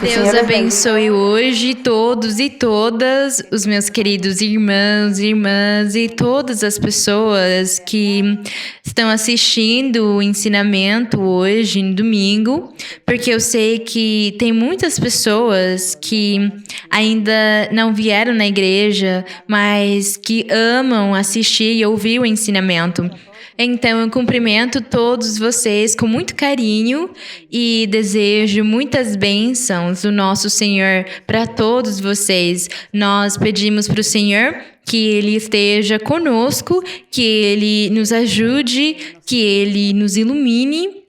Que o Deus Senhor les abençoe bendiga. hoje todos e todas os meus queridos irmãos, irmãs e todas as pessoas que estão assistindo o ensinamento hoje, no domingo, porque eu sei que tem muitas pessoas que ainda não vieram na igreja, mas que amam assistir e ouvir o ensinamento. Então, eu cumprimento todos vocês com muito carinho e desejo muitas bênçãos do nosso Senhor para todos vocês. Nós pedimos para o Senhor que Ele esteja conosco, que Ele nos ajude, que Ele nos ilumine,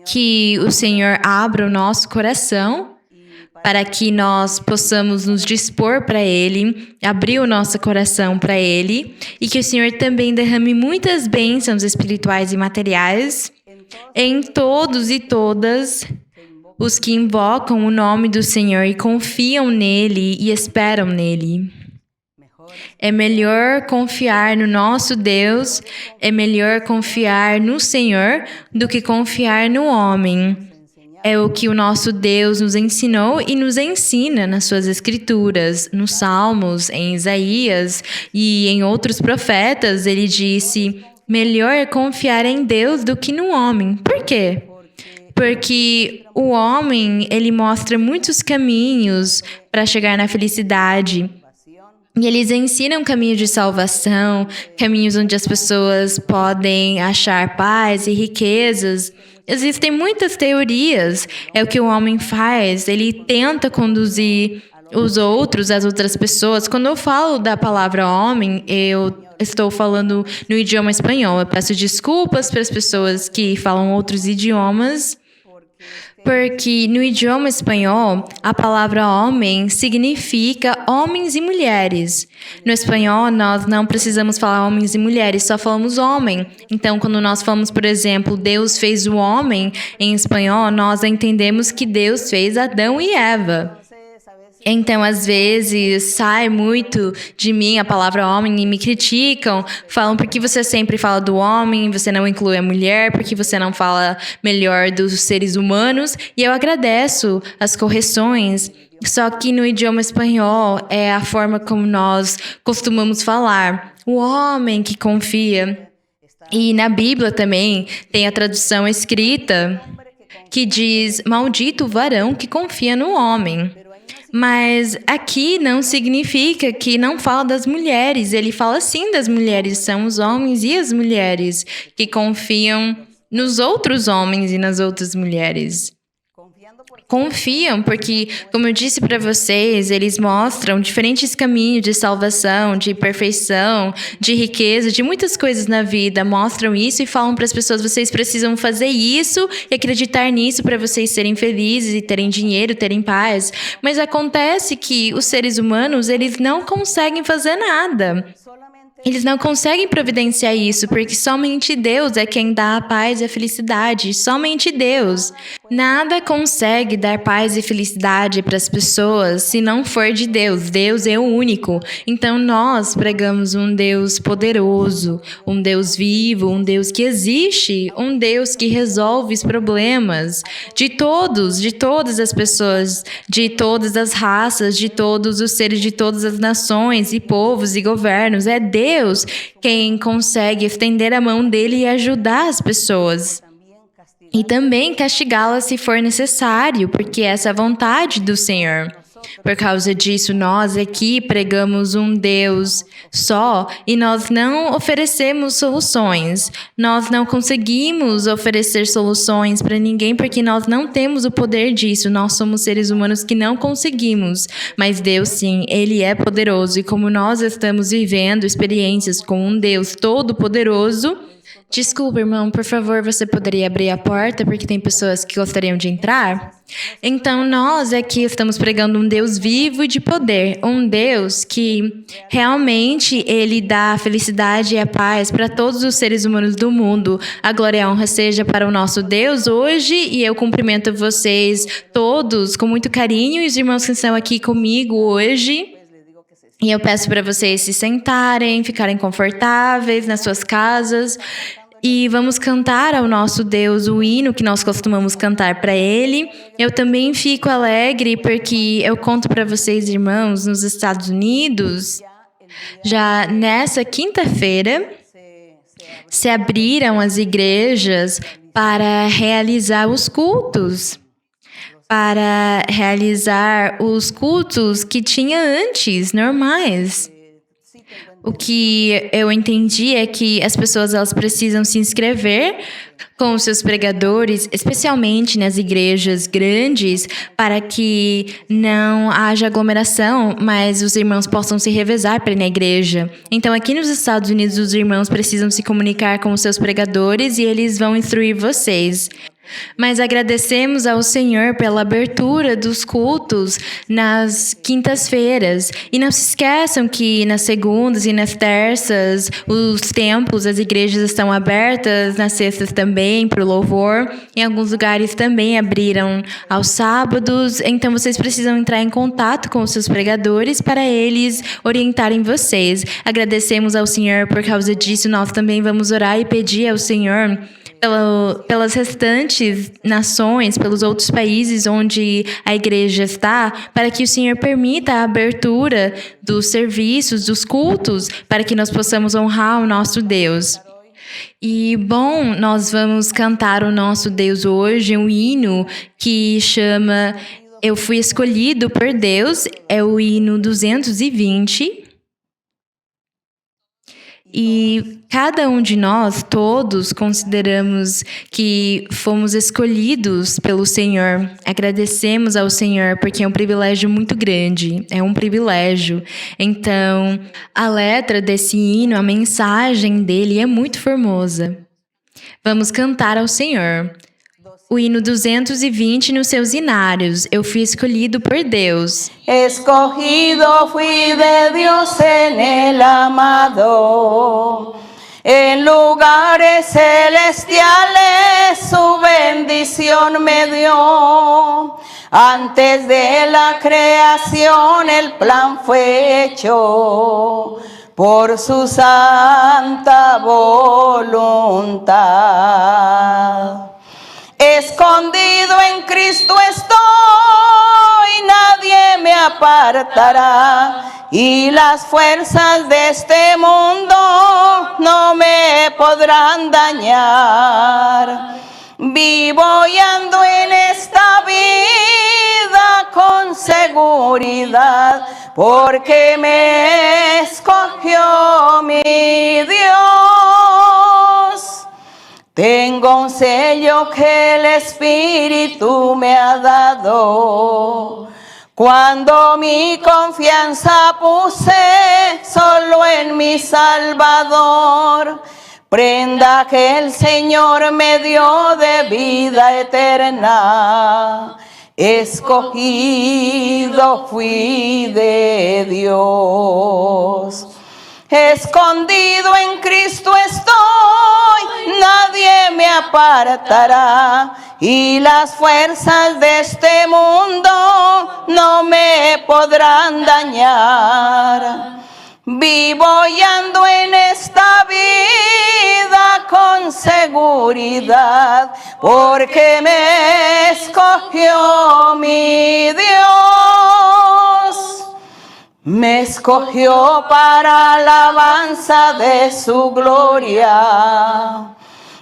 que o Senhor abra o nosso coração para que nós possamos nos dispor para Ele, abrir o nosso coração para Ele, e que o Senhor também derrame muitas bênçãos espirituais e materiais em todos e todas os que invocam o nome do Senhor e confiam nele e esperam nele. É melhor confiar no nosso Deus, é melhor confiar no Senhor do que confiar no homem. É o que o nosso Deus nos ensinou e nos ensina nas suas escrituras, nos Salmos, em Isaías e em outros profetas. Ele disse: melhor é confiar em Deus do que no homem. Por quê? Porque o homem, ele mostra muitos caminhos para chegar na felicidade. E eles ensinam caminhos de salvação, caminhos onde as pessoas podem achar paz e riquezas. Existem muitas teorias, é o que o homem faz, ele tenta conduzir os outros, as outras pessoas. Quando eu falo da palavra homem, eu estou falando no idioma espanhol. Eu peço desculpas para as pessoas que falam outros idiomas, porque no idioma espanhol, a palavra homem significa homens e mulheres. No espanhol, nós não precisamos falar homens e mulheres, só falamos homem. Então, quando nós falamos, por exemplo, Deus fez o homem, em espanhol, nós entendemos que Deus fez Adão e Eva. Então, às vezes, sai muito de mim a palavra homem e me criticam. Falam, por que você sempre fala do homem, você não inclui a mulher, por que você não fala melhor dos seres humanos? E eu agradeço as correções. Só que no idioma espanhol é a forma como nós costumamos falar. O homem que confia. E na Bíblia também tem a tradução escrita que diz, maldito o varão que confia no homem. Mas aqui não significa que não fala das mulheres. Ele fala sim das mulheres. São os homens e as mulheres que confiam nos outros homens e nas outras mulheres. Confiam porque, como eu disse para vocês, eles mostram diferentes caminhos de salvação, de perfeição, de riqueza, de muitas coisas na vida. Mostram isso e falam para as pessoas, vocês precisam fazer isso e acreditar nisso para vocês serem felizes e terem dinheiro, terem paz. Mas acontece que os seres humanos, eles não conseguem fazer nada. Eles não conseguem providenciar isso, porque somente Deus é quem dá a paz e a felicidade. Somente Deus. Nada consegue dar paz e felicidade para as pessoas se não for de Deus. Deus é o único. Então nós pregamos um Deus poderoso, um Deus vivo, um Deus que existe, um Deus que resolve os problemas de todos, de todas as pessoas, de todas as raças, de todos os seres, de todas as nações e povos e governos. É Deus quem consegue estender a mão dele e ajudar as pessoas. E também castigá-las se for necessário, porque essa é a vontade do Senhor. Por causa disso, nós aqui pregamos um Deus só e nós não oferecemos soluções. Nós não conseguimos oferecer soluções para ninguém porque nós não temos o poder disso. Nós somos seres humanos que não conseguimos. Mas Deus, sim, Ele é poderoso. E como nós estamos vivendo experiências com um Deus todo-poderoso... Desculpa, irmão, por favor, você poderia abrir a porta porque tem pessoas que gostariam de entrar? Então, nós aqui estamos pregando um Deus vivo e de poder, um Deus que realmente Ele dá a felicidade e a paz para todos os seres humanos do mundo. A glória e a honra seja para o nosso Deus hoje e eu cumprimento vocês todos com muito carinho e os irmãos que estão aqui comigo hoje. E eu peço para vocês se sentarem, ficarem confortáveis nas suas casas. E vamos cantar ao nosso Deus o hino que nós costumamos cantar para Ele. Eu também fico alegre porque eu conto para vocês, irmãos, nos Estados Unidos, já nessa quinta-feira, se abriram as igrejas para realizar os cultos. Para realizar os cultos que tinha antes, normais. O que eu entendi é que as pessoas elas precisam se inscrever com os seus pregadores, especialmente nas igrejas grandes, para que não haja aglomeração, mas os irmãos possam se revezar para ir na igreja. Então, aqui nos Estados Unidos, os irmãos precisam se comunicar com os seus pregadores e eles vão instruir vocês. Mas agradecemos ao Senhor pela abertura dos cultos nas quintas-feiras. E não se esqueçam que nas segundas e nas terças, os templos, as igrejas estão abertas, nas sextas também, para o louvor. Em alguns lugares também abriram aos sábados. Então, vocês precisam entrar em contato com os seus pregadores para eles orientarem vocês. Agradecemos ao Senhor por causa disso. Nós também vamos orar e pedir ao Senhor pelas restantes nações, pelos outros países onde a igreja está, para que o Senhor permita a abertura dos serviços, dos cultos, para que nós possamos honrar o nosso Deus. E, bom, nós vamos cantar o nosso Deus hoje, um hino que chama Eu Fui Escolhido por Deus, é o hino 220. E cada um de nós, todos, consideramos que fomos escolhidos pelo Senhor. Agradecemos ao Senhor porque é um privilégio muito grande, é um privilégio. Então, a letra desse hino, a mensagem dele é muito formosa. Vamos cantar ao Senhor. O hino 220 nos seus hinários. Eu fui escolhido por Deus. Escogido fui de Dios en el amado. En lugares celestiales su bendición me dio. Antes de la creación el plan fue hecho por su santa voluntad. Escondido en Cristo estoy, nadie me apartará, y las fuerzas de este mundo no me podrán dañar. Vivo y ando en esta vida con seguridad, porque me escogió mi Dios. Tengo un sello que el Espíritu me ha dado. Cuando mi confianza puse solo en mi Salvador, prenda que el Señor me dio de vida eterna. Escogido fui de Dios. Escondido en Cristo estoy, nadie me apartará, y las fuerzas de este mundo no me podrán dañar. Vivo y ando en esta vida con seguridad, porque me escogió mi Dios. Me escogió para alabanza de su gloria,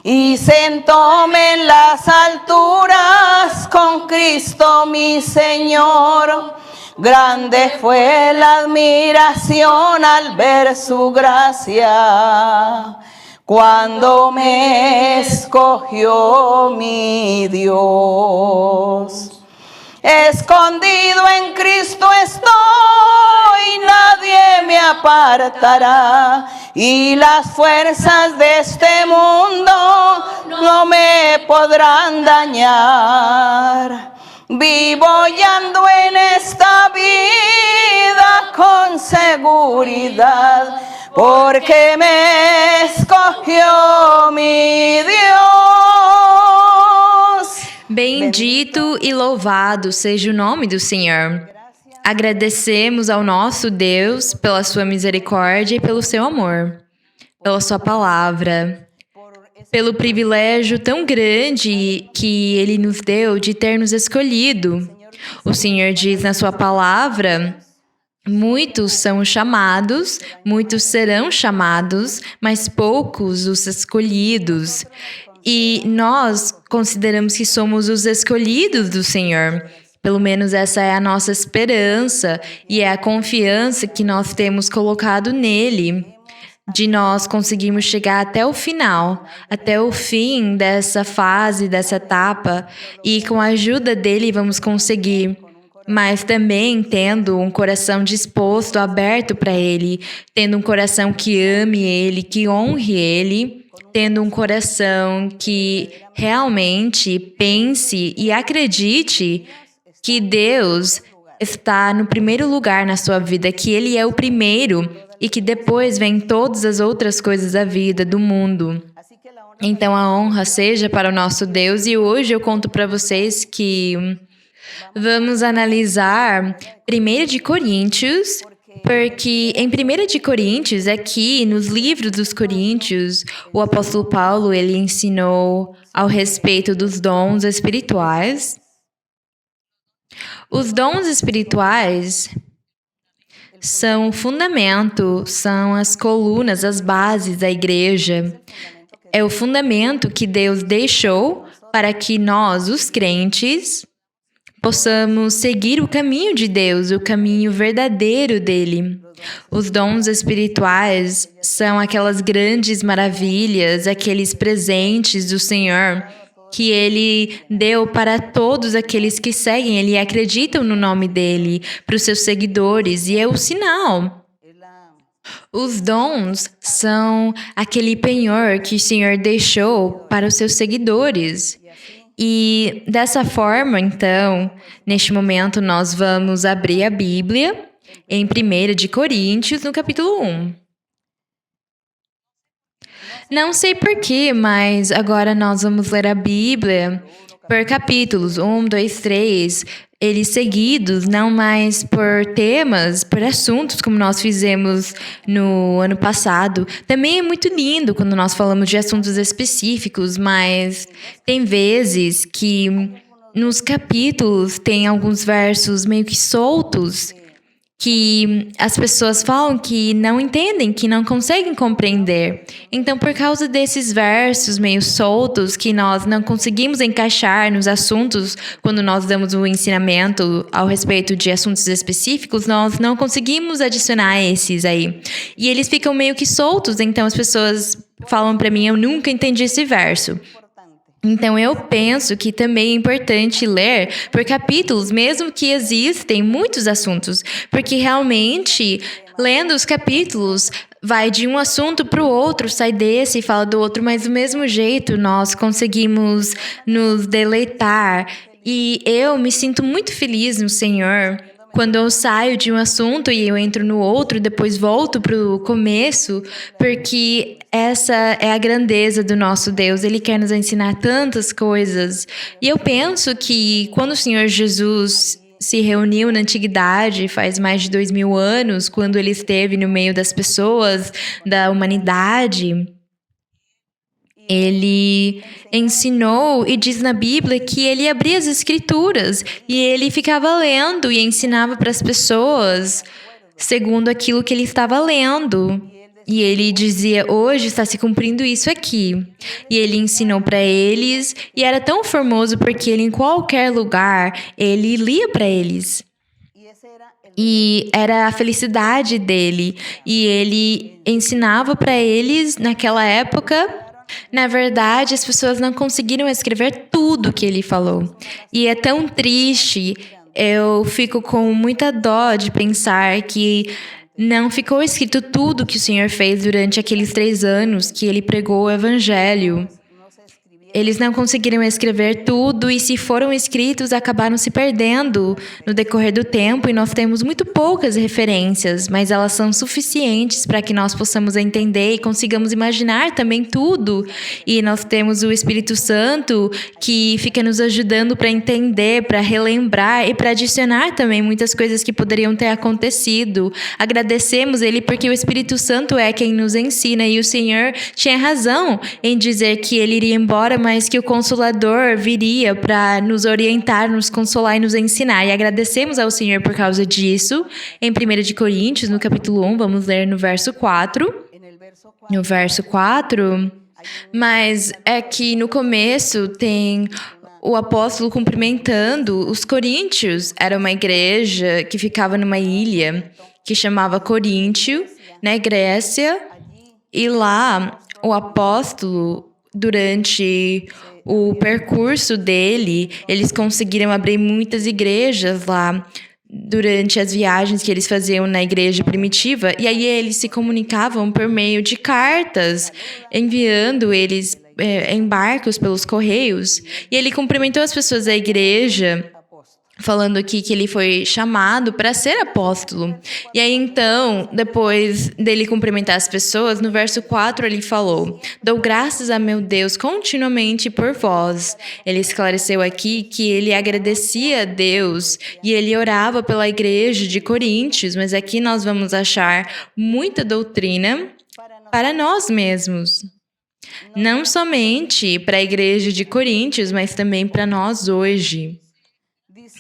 y sentóme en las alturas con Cristo mi Señor. Grande fue la admiración al ver su gracia, cuando me escogió mi Dios. Escondido en Cristo estoy, nadie me apartará, y las fuerzas de este mundo no me podrán dañar. Vivo y ando en esta vida con seguridad, porque me escogió mi Dios. Bendito e louvado seja o nome do Senhor. Agradecemos ao nosso Deus pela sua misericórdia e pelo seu amor, pela sua palavra. pelo privilégio tão grande que Ele nos deu de ter nos escolhido. O Senhor diz na sua palavra: muitos são chamados, muitos serão chamados, mas poucos os escolhidos. E nós consideramos que somos os escolhidos do Senhor. Pelo menos essa é a nossa esperança e é a confiança que nós temos colocado nele, de nós conseguirmos chegar até o final, até o fim dessa fase, dessa etapa, e com a ajuda dele vamos conseguir. Mas também tendo um coração disposto, aberto para ele, tendo um coração que ame ele, que honre ele, tendo um coração que realmente pense e acredite que Deus está no primeiro lugar na sua vida, que Ele é o primeiro e que depois vem todas as outras coisas da vida, do mundo. Então a honra seja para o nosso Deus. E hoje eu conto para vocês que vamos analisar 1 de Coríntios, porque em 1 de Coríntios, aqui nos livros dos Coríntios, o apóstolo Paulo ele ensinou ao respeito dos dons espirituais. Os dons espirituais são o fundamento, são as colunas, as bases da igreja. É o fundamento que Deus deixou para que nós, os crentes, possamos seguir o caminho de Deus, o caminho verdadeiro dele. Os dons espirituais são aquelas grandes maravilhas, aqueles presentes do Senhor que Ele deu para todos aqueles que seguem Ele e acreditam no nome dEle, para os seus seguidores, e é o sinal. Os dons são aquele penhor que o Senhor deixou para os seus seguidores. E dessa forma, então, neste momento, nós vamos abrir a Bíblia em 1 de Coríntios, no capítulo 1. Não sei porquê, mas agora nós vamos ler a Bíblia por capítulos, 1, 2, 3, eles seguidos, não mais por temas, por assuntos, como nós fizemos no ano passado. Também é muito lindo quando nós falamos de assuntos específicos, mas tem vezes que nos capítulos tem alguns versos meio que soltos, que as pessoas falam que não entendem, que não conseguem compreender. Então, por causa desses versos meio soltos, que nós não conseguimos encaixar nos assuntos, quando nós damos o ensinamento ao respeito de assuntos específicos, nós não conseguimos adicionar esses aí. E eles ficam meio que soltos, então as pessoas falam para mim, eu nunca entendi esse verso. Então, eu penso que também é importante ler por capítulos, mesmo que existem muitos assuntos, porque realmente, lendo os capítulos, vai de um assunto para o outro, sai desse e fala do outro, mas do mesmo jeito nós conseguimos nos deleitar. E eu me sinto muito feliz no Senhor quando eu saio de um assunto e eu entro no outro, depois volto para o começo, porque essa é a grandeza do nosso Deus. Ele quer nos ensinar tantas coisas. E eu penso que quando o Senhor Jesus se reuniu na antiguidade, faz mais de 2000 anos, quando ele esteve no meio das pessoas, da humanidade, ele ensinou e diz na Bíblia que ele abria as escrituras e ele ficava lendo e ensinava para as pessoas segundo aquilo que ele estava lendo. E ele dizia, hoje está se cumprindo isso aqui. E ele ensinou para eles e era tão formoso porque ele em qualquer lugar, ele lia para eles. E era a felicidade dele. E ele ensinava para eles naquela época. Na verdade, as pessoas não conseguiram escrever tudo que ele falou. E é tão triste, eu fico com muita dó de pensar que não ficou escrito tudo que o Senhor fez durante aqueles 3 anos que ele pregou o Evangelho. Eles não conseguiram escrever tudo e, se foram escritos, acabaram se perdendo no decorrer do tempo, e nós temos muito poucas referências, mas elas são suficientes para que nós possamos entender e consigamos imaginar também tudo. E nós temos o Espírito Santo que fica nos ajudando para entender, para relembrar e para adicionar também muitas coisas que poderiam ter acontecido. Agradecemos Ele porque o Espírito Santo é quem nos ensina, e o Senhor tinha razão em dizer que Ele iria embora, mas que o Consolador viria para nos orientar, nos consolar e nos ensinar. E agradecemos ao Senhor por causa disso. Em 1 de Coríntios, no capítulo 1, vamos ler no verso 4. No verso 4, mas é que no começo tem o apóstolo cumprimentando os coríntios. Era uma igreja que ficava numa ilha que chamava Coríntio, na Grécia. E lá, o apóstolo, durante o percurso dele, eles conseguiram abrir muitas igrejas lá durante as viagens que eles faziam na igreja primitiva. E aí eles se comunicavam por meio de cartas, enviando eles em barcos pelos correios. E ele cumprimentou as pessoas da igreja, falando aqui que ele foi chamado para ser apóstolo. E aí, então, depois dele cumprimentar as pessoas, no verso 4 ele falou: "Dou graças a meu Deus continuamente por vós." Ele esclareceu aqui que ele agradecia a Deus e ele orava pela igreja de Coríntios, mas aqui nós vamos achar muita doutrina para nós mesmos. Não somente para a igreja de Coríntios, mas também para nós hoje.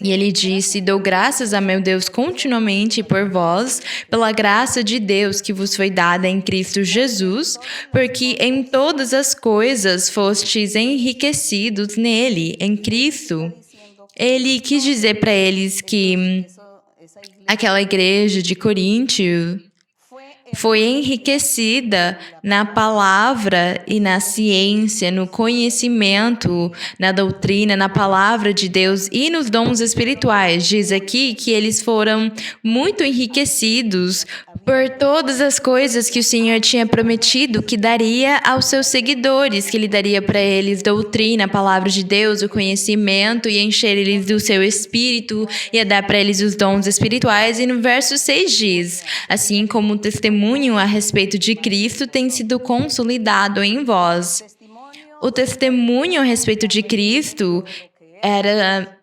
E ele disse: "Dou graças a meu Deus continuamente por vós, pela graça de Deus que vos foi dada em Cristo Jesus, porque em todas as coisas fostes enriquecidos nele, em Cristo." Ele quis dizer para eles que aquela igreja de Coríntio foi enriquecida na palavra e na ciência, no conhecimento, na doutrina, na palavra de Deus e nos dons espirituais. Diz aqui que eles foram muito enriquecidos por todas as coisas que o Senhor tinha prometido que daria aos seus seguidores, que Ele daria para eles doutrina, a palavra de Deus, o conhecimento, e encher eles do seu espírito, ia dar para eles os dons espirituais. E no verso 6 diz: "Assim como o testemunho a respeito de Cristo tem sido consolidado em vós." O testemunho a respeito de Cristo era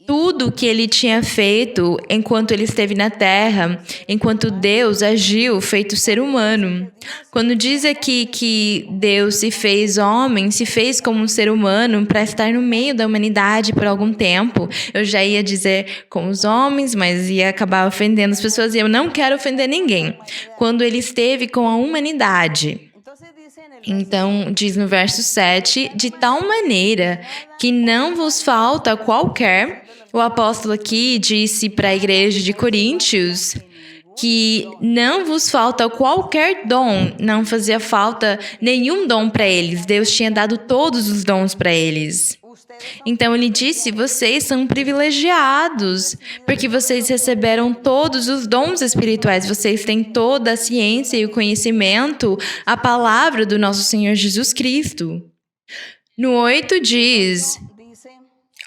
tudo o que ele tinha feito enquanto ele esteve na terra, enquanto Deus agiu feito ser humano. Quando diz aqui que Deus se fez homem, se fez como um ser humano para estar no meio da humanidade por algum tempo, eu já ia dizer com os homens, mas ia acabar ofendendo as pessoas, e eu não quero ofender ninguém. Quando ele esteve com a humanidade. Então, diz no verso 7, "De tal maneira que não vos falta qualquer..." O apóstolo aqui disse para a igreja de Coríntios que não vos falta qualquer dom, não fazia falta nenhum dom para eles. Deus tinha dado todos os dons para eles. Então ele disse: "Vocês são privilegiados, porque vocês receberam todos os dons espirituais, vocês têm toda a ciência e o conhecimento, a palavra do nosso Senhor Jesus Cristo." No 8 diz: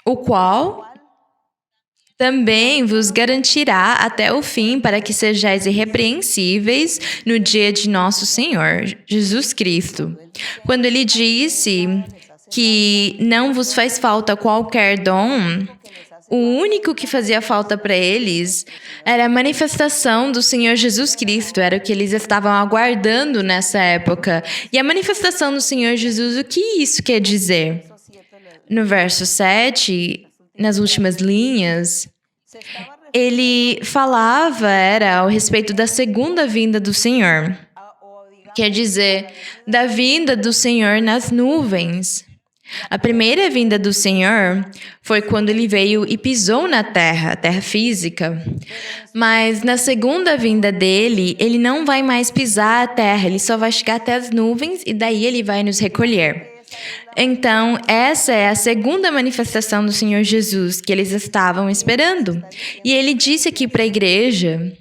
"O qual também vos garantirá até o fim, para que sejais irrepreensíveis no dia de nosso Senhor Jesus Cristo." Quando ele disse que não vos faz falta qualquer dom, o único que fazia falta para eles era a manifestação do Senhor Jesus Cristo, era o que eles estavam aguardando nessa época. E a manifestação do Senhor Jesus, o que isso quer dizer? No verso 7, nas últimas linhas, ele falava, era ao respeito da segunda vinda do Senhor. Quer dizer, da vinda do Senhor nas nuvens. A primeira vinda do Senhor foi quando ele veio e pisou na terra, a terra física. Mas na segunda vinda dele, ele não vai mais pisar a terra, ele só vai chegar até as nuvens e daí ele vai nos recolher. Então, essa é a segunda manifestação do Senhor Jesus que eles estavam esperando. E ele disse aqui para a igreja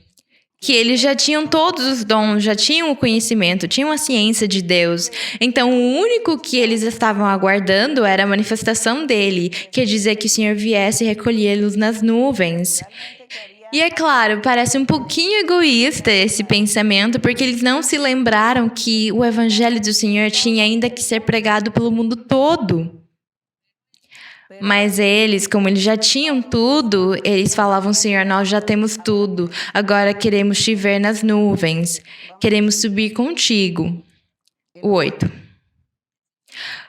que eles já tinham todos os dons, já tinham o conhecimento, tinham a ciência de Deus. Então, o único que eles estavam aguardando era a manifestação dele, quer dizer que o Senhor viesse recolhê-los nas nuvens. E é claro, parece um pouquinho egoísta esse pensamento, porque eles não se lembraram que o evangelho do Senhor tinha ainda que ser pregado pelo mundo todo. Mas eles, como eles já tinham tudo, eles falavam: Senhor, nós já temos tudo, agora queremos te ver nas nuvens, queremos subir contigo. 8.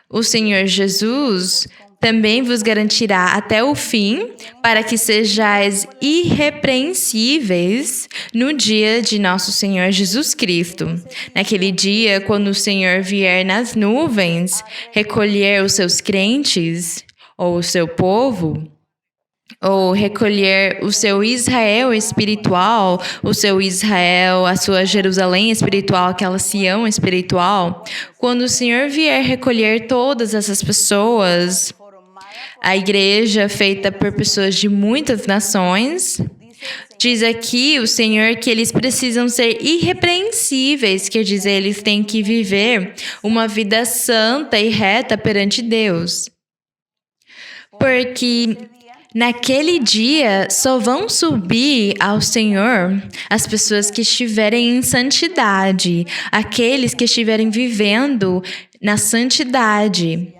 O Senhor Jesus também vos garantirá até o fim, para que sejais irrepreensíveis no dia de nosso Senhor Jesus Cristo. Naquele dia, quando o Senhor vier nas nuvens, recolher os seus crentes, ou o seu povo, ou recolher o seu Israel espiritual, o seu Israel, a sua Jerusalém espiritual, aquela Sião espiritual. Quando o Senhor vier recolher todas essas pessoas, a igreja feita por pessoas de muitas nações, diz aqui o Senhor que eles precisam ser irrepreensíveis, quer dizer, eles têm que viver uma vida santa e reta perante Deus. Porque naquele dia só vão subir ao Senhor as pessoas que estiverem em santidade, aqueles que estiverem vivendo na santidade.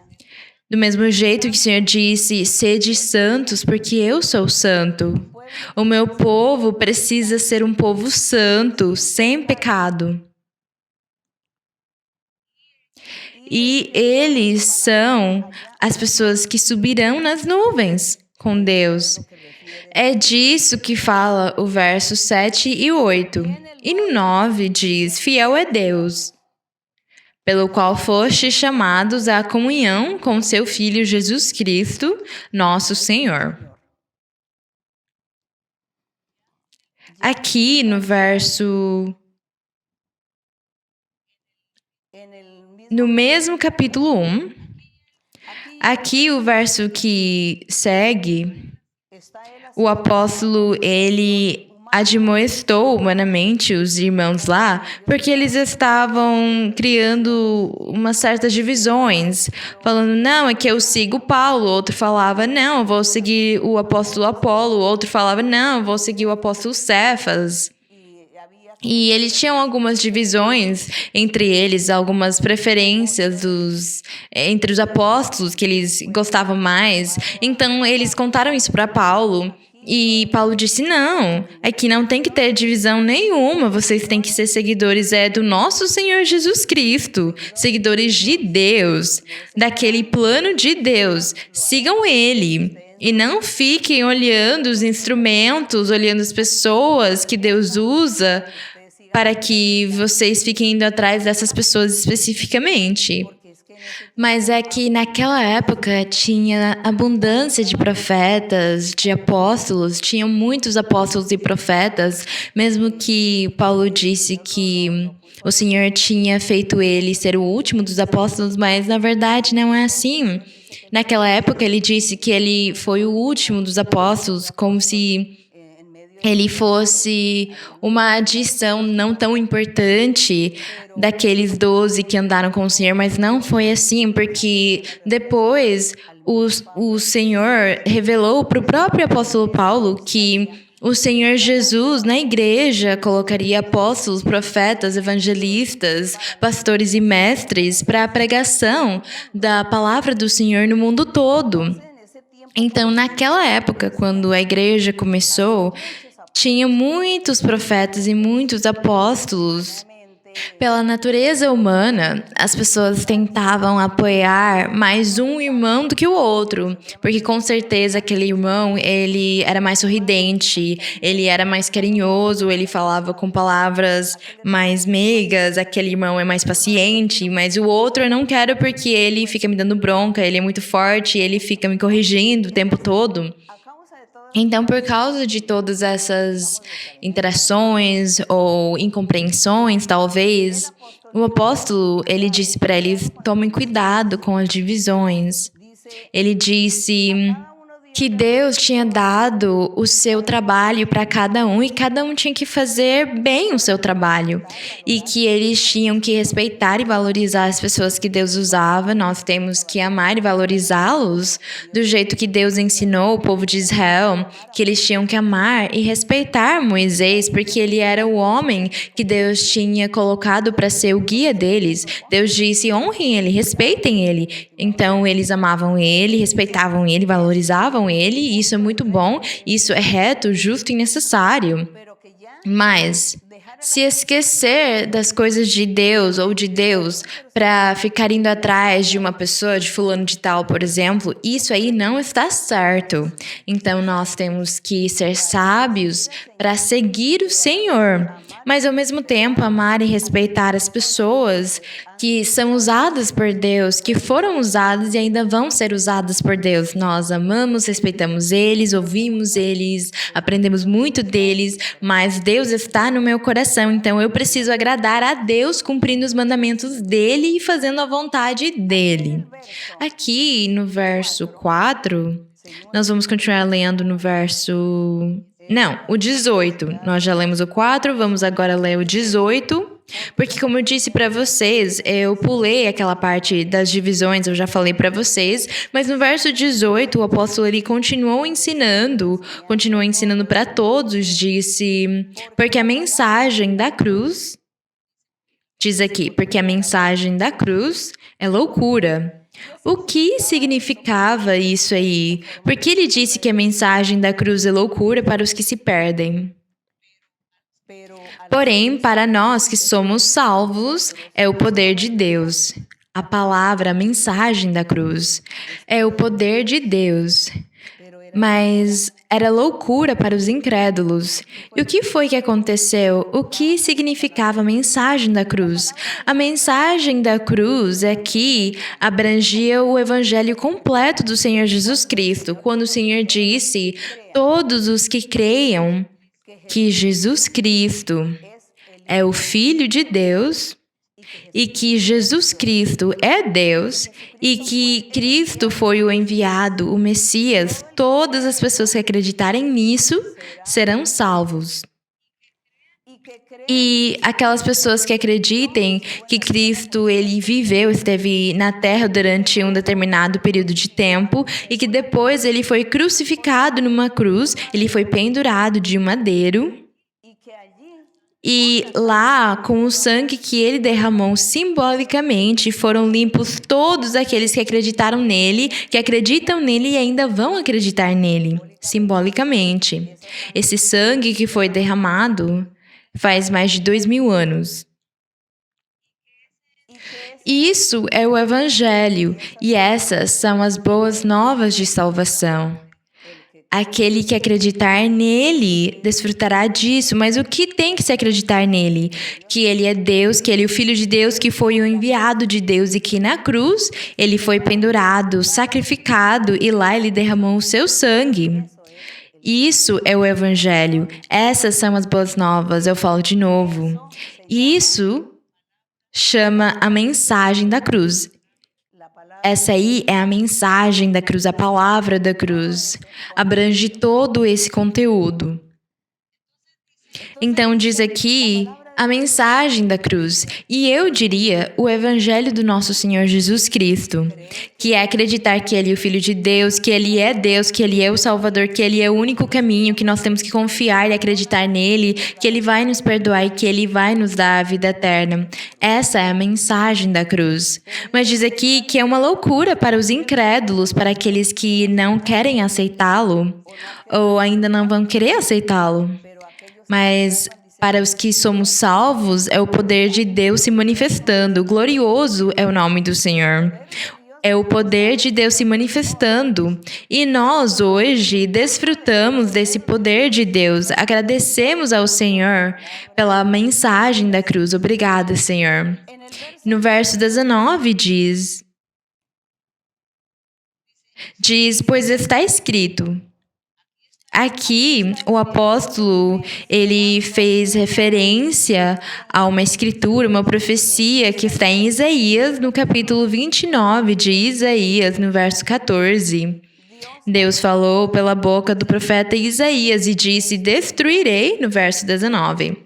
Do mesmo jeito que o Senhor disse: sede santos, porque eu sou santo. O meu povo precisa ser um povo santo, sem pecado. E eles são as pessoas que subirão nas nuvens com Deus. É disso que fala o verso 7 e 8. E no 9 diz: fiel é Deus, pelo qual fostes chamados à comunhão com seu Filho Jesus Cristo, nosso Senhor. Aqui no mesmo capítulo 1, aqui o verso que segue, o apóstolo, ele admoestou humanamente os irmãos lá, porque eles estavam criando umas certas divisões, falando: não, é que eu sigo Paulo. Outro falava: não, eu vou seguir o apóstolo Apolo. Outro falava: não, eu vou seguir o apóstolo Cefas. E eles tinham algumas divisões entre eles, algumas preferências entre os apóstolos que eles gostavam mais. Então, eles contaram isso para Paulo. E Paulo disse: não, aqui não tem que ter divisão nenhuma, vocês têm que ser seguidores do nosso Senhor Jesus Cristo, seguidores de Deus, daquele plano de Deus, sigam Ele. E não fiquem olhando os instrumentos, olhando as pessoas que Deus usa para que vocês fiquem indo atrás dessas pessoas especificamente. Mas é que naquela época tinha abundância de profetas, de apóstolos, tinham muitos apóstolos e profetas, mesmo que Paulo disse que o Senhor tinha feito ele ser o último dos apóstolos, mas na verdade não é assim. Naquela época ele disse que ele foi o último dos apóstolos, como se ele fosse uma adição não tão importante daqueles 12 que andaram com o Senhor, mas não foi assim, porque depois o Senhor revelou para o próprio apóstolo Paulo que o Senhor Jesus, na igreja, colocaria apóstolos, profetas, evangelistas, pastores e mestres para a pregação da palavra do Senhor no mundo todo. Então, naquela época, quando a igreja começou, tinha muitos profetas e muitos apóstolos. Pela natureza humana, as pessoas tentavam apoiar mais um irmão do que o outro, porque com certeza aquele irmão, ele era mais sorridente, ele era mais carinhoso, ele falava com palavras mais meigas, aquele irmão é mais paciente, mas o outro eu não quero porque ele fica me dando bronca, ele é muito forte, ele fica me corrigindo o tempo todo. Então, por causa de todas essas interações ou incompreensões, talvez, o apóstolo, ele disse para eles: tomem cuidado com as divisões. Ele disse que Deus tinha dado o seu trabalho para cada um e cada um tinha que fazer bem o seu trabalho e que eles tinham que respeitar e valorizar as pessoas que Deus usava. Nós temos que amar e valorizá-los do jeito que Deus ensinou o povo de Israel, que eles tinham que amar e respeitar Moisés, porque ele era o homem que Deus tinha colocado para ser o guia deles. Deus disse: honrem ele, respeitem ele. Então eles amavam ele, respeitavam ele, valorizavam ele, e isso é muito bom, isso é reto, justo e necessário. Mas se esquecer das coisas de Deus ou de Deus para ficar indo atrás de uma pessoa, de fulano de tal, por exemplo, isso aí não está certo. Então nós temos que ser sábios para seguir o Senhor, mas ao mesmo tempo amar e respeitar as pessoas que são usadas por Deus, que foram usadas e ainda vão ser usadas por Deus. Nós amamos, respeitamos eles, ouvimos eles, aprendemos muito deles, mas Deus está no meu coração, então eu preciso agradar a Deus cumprindo os mandamentos dele e fazendo a vontade dele. Aqui no verso 4, nós vamos continuar lendo no verso... Não, o 18. Nós já lemos o 4, vamos agora ler o 18. Porque, como eu disse para vocês, eu pulei aquela parte das divisões, eu já falei para vocês, mas no verso 18, o apóstolo ele continuou ensinando para todos, disse, porque a mensagem da cruz, diz aqui, porque a mensagem da cruz é loucura. O que significava isso aí? Porque ele disse que a mensagem da cruz é loucura para os que se perdem. Porém, para nós que somos salvos, é o poder de Deus. A palavra, a mensagem da cruz, é o poder de Deus. Mas era loucura para os incrédulos. E o que foi que aconteceu? O que significava a mensagem da cruz? A mensagem da cruz aqui abrangia o evangelho completo do Senhor Jesus Cristo, quando o Senhor disse: todos os que creiam que Jesus Cristo é o Filho de Deus e que Jesus Cristo é Deus e que Cristo foi o enviado, o Messias, todas as pessoas que acreditarem nisso serão salvos. E aquelas pessoas que acreditem que Cristo ele viveu, esteve na Terra durante um determinado período de tempo e que depois ele foi crucificado numa cruz, ele foi pendurado de um madeiro. E lá, com o sangue que ele derramou simbolicamente, foram limpos todos aqueles que acreditaram nele, que acreditam nele e ainda vão acreditar nele, simbolicamente. Esse sangue que foi derramado faz mais de 2000 anos. Isso é o Evangelho, e essas são as boas novas de salvação. Aquele que acreditar nele desfrutará disso, mas o que tem que se acreditar nele? Que ele é Deus, que ele é o Filho de Deus, que foi o enviado de Deus e que na cruz ele foi pendurado, sacrificado e lá ele derramou o seu sangue. Isso é o Evangelho. Essas são as boas novas, eu falo de novo. Isso chama a mensagem da cruz. Essa aí é a mensagem da cruz, a palavra da cruz. Abrange todo esse conteúdo. Então diz aqui a mensagem da cruz. E eu diria o evangelho do nosso Senhor Jesus Cristo, que é acreditar que Ele é o Filho de Deus, que Ele é Deus, que Ele é o Salvador, que Ele é o único caminho, que nós temos que confiar e acreditar nele, que Ele vai nos perdoar e que Ele vai nos dar a vida eterna. Essa é a mensagem da cruz. Mas diz aqui que é uma loucura para os incrédulos, para aqueles que não querem aceitá-lo, ou ainda não vão querer aceitá-lo. Mas para os que somos salvos, é o poder de Deus se manifestando. Glorioso é o nome do Senhor. É o poder de Deus se manifestando. E nós, hoje, desfrutamos desse poder de Deus. Agradecemos ao Senhor pela mensagem da cruz. Obrigada, Senhor. No verso 19 diz, pois está escrito... Aqui, o apóstolo, ele fez referência a uma escritura, uma profecia que está em Isaías, no capítulo 29 de Isaías, no verso 14. Deus falou pela boca do profeta Isaías e disse: destruirei, no verso 19,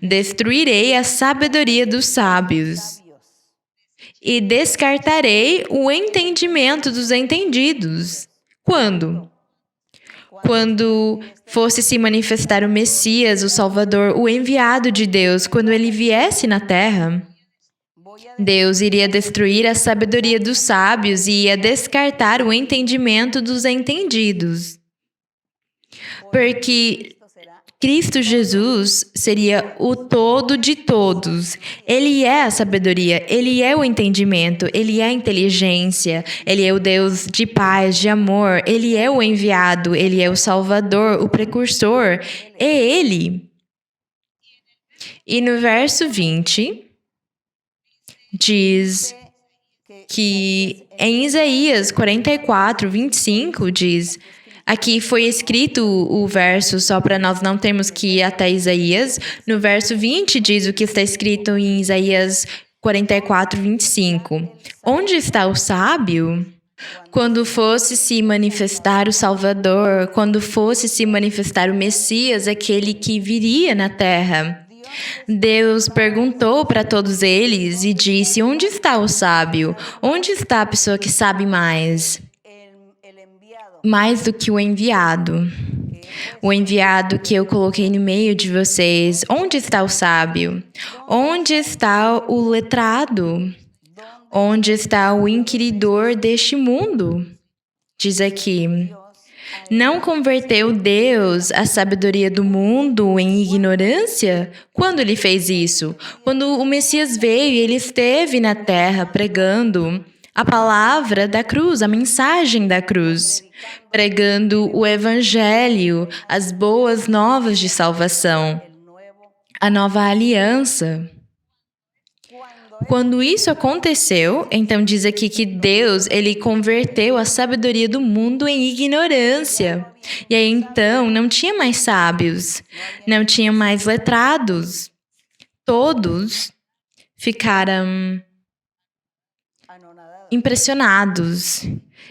destruirei a sabedoria dos sábios e descartarei o entendimento dos entendidos. Quando? Quando fosse se manifestar o Messias, o Salvador, o enviado de Deus, quando ele viesse na terra, Deus iria destruir a sabedoria dos sábios e ia descartar o entendimento dos entendidos. Porque Cristo Jesus seria o todo de todos. Ele é a sabedoria, Ele é o entendimento, Ele é a inteligência, Ele é o Deus de paz, de amor, Ele é o enviado, Ele é o Salvador, o precursor, é Ele. E no verso 20, diz que em Isaías 44, 25, diz... Aqui foi escrito o verso só para nós não termos que ir até Isaías. No verso 20 diz o que está escrito em Isaías 44, 25. Onde está o sábio? Quando fosse se manifestar o Salvador, quando fosse se manifestar o Messias, aquele que viria na terra. Deus perguntou para todos eles e disse: onde está o sábio? Onde está a pessoa que sabe mais? Mais do que o enviado que eu coloquei no meio de vocês. Onde está o sábio? Onde está o letrado? Onde está o inquiridor deste mundo? Diz aqui: não converteu Deus a sabedoria do mundo em ignorância? Quando ele fez isso? Quando o Messias veio e ele esteve na terra pregando a palavra da cruz, a mensagem da cruz, pregando o evangelho, as boas novas de salvação, a nova aliança. Quando isso aconteceu, então diz aqui que Deus, ele converteu a sabedoria do mundo em ignorância. E aí então não tinha mais sábios, não tinha mais letrados. Todos ficaram impressionados.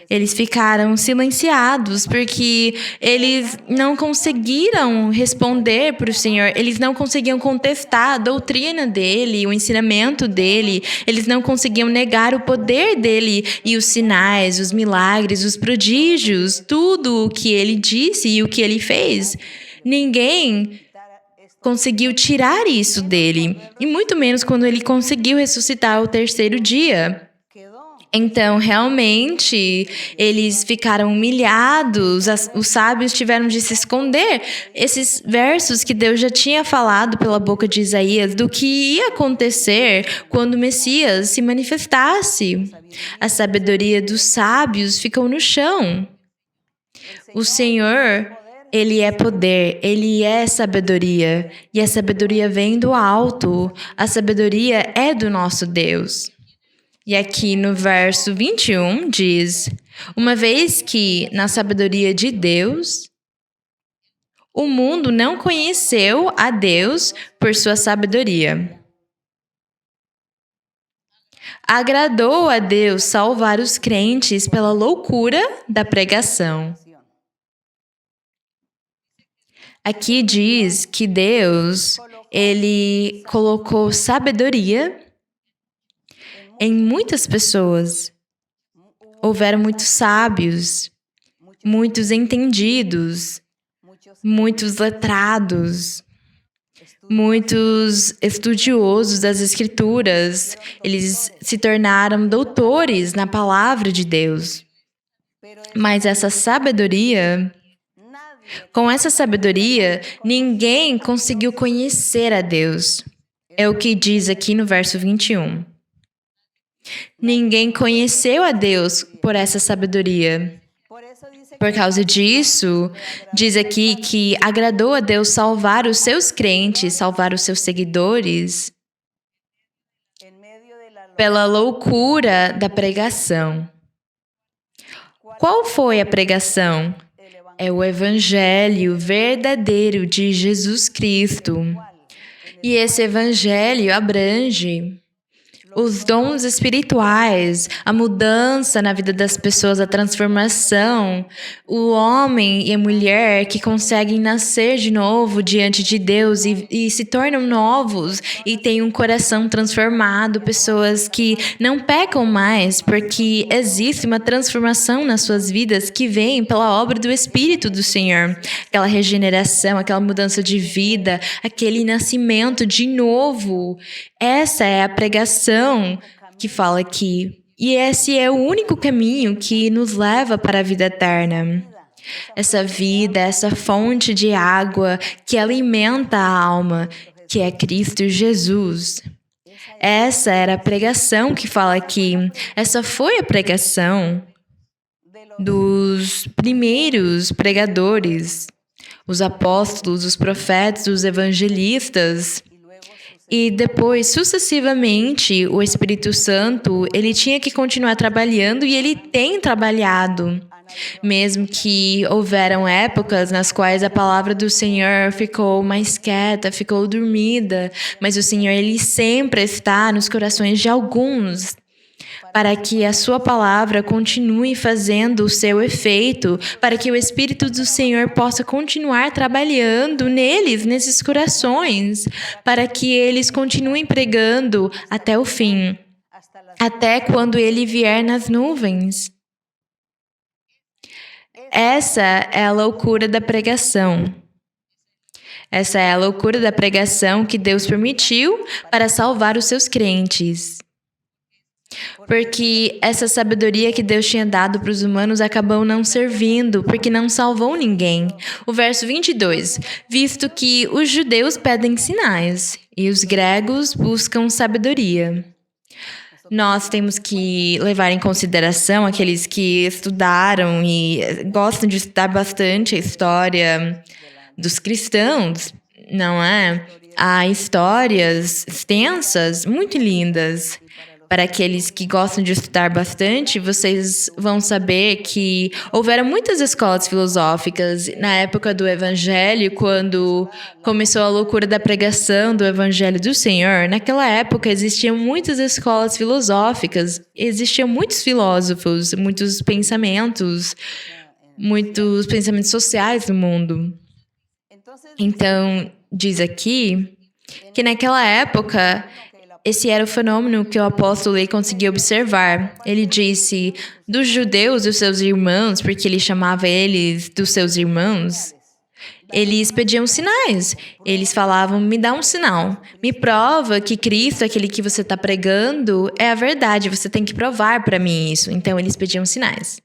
Eles ficaram silenciados porque eles não conseguiram responder para o Senhor, eles não conseguiam contestar a doutrina dele, o ensinamento dele, eles não conseguiam negar o poder dele e os sinais, os milagres, os prodígios, tudo o que ele disse e o que ele fez. Ninguém conseguiu tirar isso dele, e muito menos quando ele conseguiu ressuscitar ao terceiro dia. Então, realmente, eles ficaram humilhados, os sábios tiveram de se esconder. Esses versos que Deus já tinha falado pela boca de Isaías do que ia acontecer quando o Messias se manifestasse. A sabedoria dos sábios ficou no chão. O Senhor, Ele é poder, Ele é sabedoria, e a sabedoria vem do alto, a sabedoria é do nosso Deus. E aqui no verso 21 diz: uma vez que na sabedoria de Deus, o mundo não conheceu a Deus por sua sabedoria. Agradou a Deus salvar os crentes pela loucura da pregação. Aqui diz que Deus, Ele colocou sabedoria em muitas pessoas. Houveram muitos sábios, muitos entendidos, muitos letrados, muitos estudiosos das Escrituras. Eles se tornaram doutores na palavra de Deus. Mas essa sabedoria, com essa sabedoria, ninguém conseguiu conhecer a Deus. É o que diz aqui no verso 21. Ninguém conheceu a Deus por essa sabedoria. Por causa disso, diz aqui que agradou a Deus salvar os seus crentes, salvar os seus seguidores, pela loucura da pregação. Qual foi a pregação? É o evangelho verdadeiro de Jesus Cristo. E esse evangelho abrange os dons espirituais, a mudança na vida das pessoas, a transformação, o homem e a mulher que conseguem nascer de novo diante de Deus e se tornam novos e têm um coração transformado, pessoas que não pecam mais porque existe uma transformação nas suas vidas que vem pela obra do Espírito do Senhor, aquela regeneração, aquela mudança de vida, aquele nascimento de novo. Essa é a pregação que fala aqui. E esse é o único caminho que nos leva para a vida eterna. Essa vida, essa fonte de água que alimenta a alma, que é Cristo Jesus. Essa era a pregação que fala aqui. Essa foi a pregação dos primeiros pregadores, os apóstolos, os profetas, os evangelistas. E depois, sucessivamente, o Espírito Santo, ele tinha que continuar trabalhando e ele tem trabalhado. Mesmo que houveram épocas nas quais a palavra do Senhor ficou mais quieta, ficou dormida, mas o Senhor, ele sempre está nos corações de alguns, para que a sua palavra continue fazendo o seu efeito, para que o Espírito do Senhor possa continuar trabalhando neles, nesses corações, para que eles continuem pregando até o fim, até quando ele vier nas nuvens. Essa é a loucura da pregação. Essa é a loucura da pregação que Deus permitiu para salvar os seus crentes. Porque essa sabedoria que Deus tinha dado para os humanos acabou não servindo, porque não salvou ninguém. O verso 22. Visto que os judeus pedem sinais e os gregos buscam sabedoria. Nós temos que levar em consideração aqueles que estudaram e gostam de estudar bastante a história dos cristãos, não é? Há histórias extensas, muito lindas. Para aqueles que gostam de estudar bastante, vocês vão saber que houveram muitas escolas filosóficas na época do Evangelho, quando começou a loucura da pregação do Evangelho do Senhor. Naquela época existiam muitas escolas filosóficas, existiam muitos filósofos, muitos pensamentos sociais no mundo. Então, diz aqui que naquela época esse era o fenômeno que o apóstolo Lei conseguia observar. Ele disse, dos judeus, dos seus irmãos, porque ele chamava eles dos seus irmãos, eles pediam sinais. Eles falavam, me dá um sinal. Me prova que Cristo, aquele que você está pregando, é a verdade. Você tem que provar para mim isso. Então, eles pediam sinais.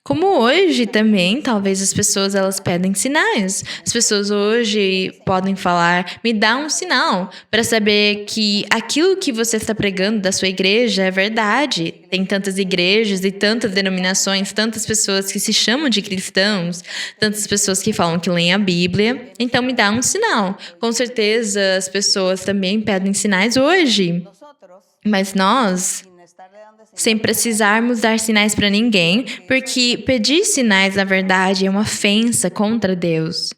Como hoje também, talvez as pessoas elas pedem sinais. As pessoas hoje podem falar, me dá um sinal para saber que aquilo que você está pregando da sua igreja é verdade. Tem tantas igrejas e tantas denominações, tantas pessoas que se chamam de cristãos, tantas pessoas que falam que leem a Bíblia. Então me dá um sinal. Com certeza as pessoas também pedem sinais hoje. Mas nós, sem precisarmos dar sinais para ninguém, porque pedir sinais, na verdade, é uma ofensa contra Deus.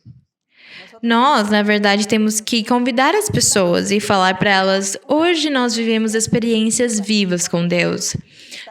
Nós, na verdade, temos que convidar as pessoas e falar para elas, hoje nós vivemos experiências vivas com Deus.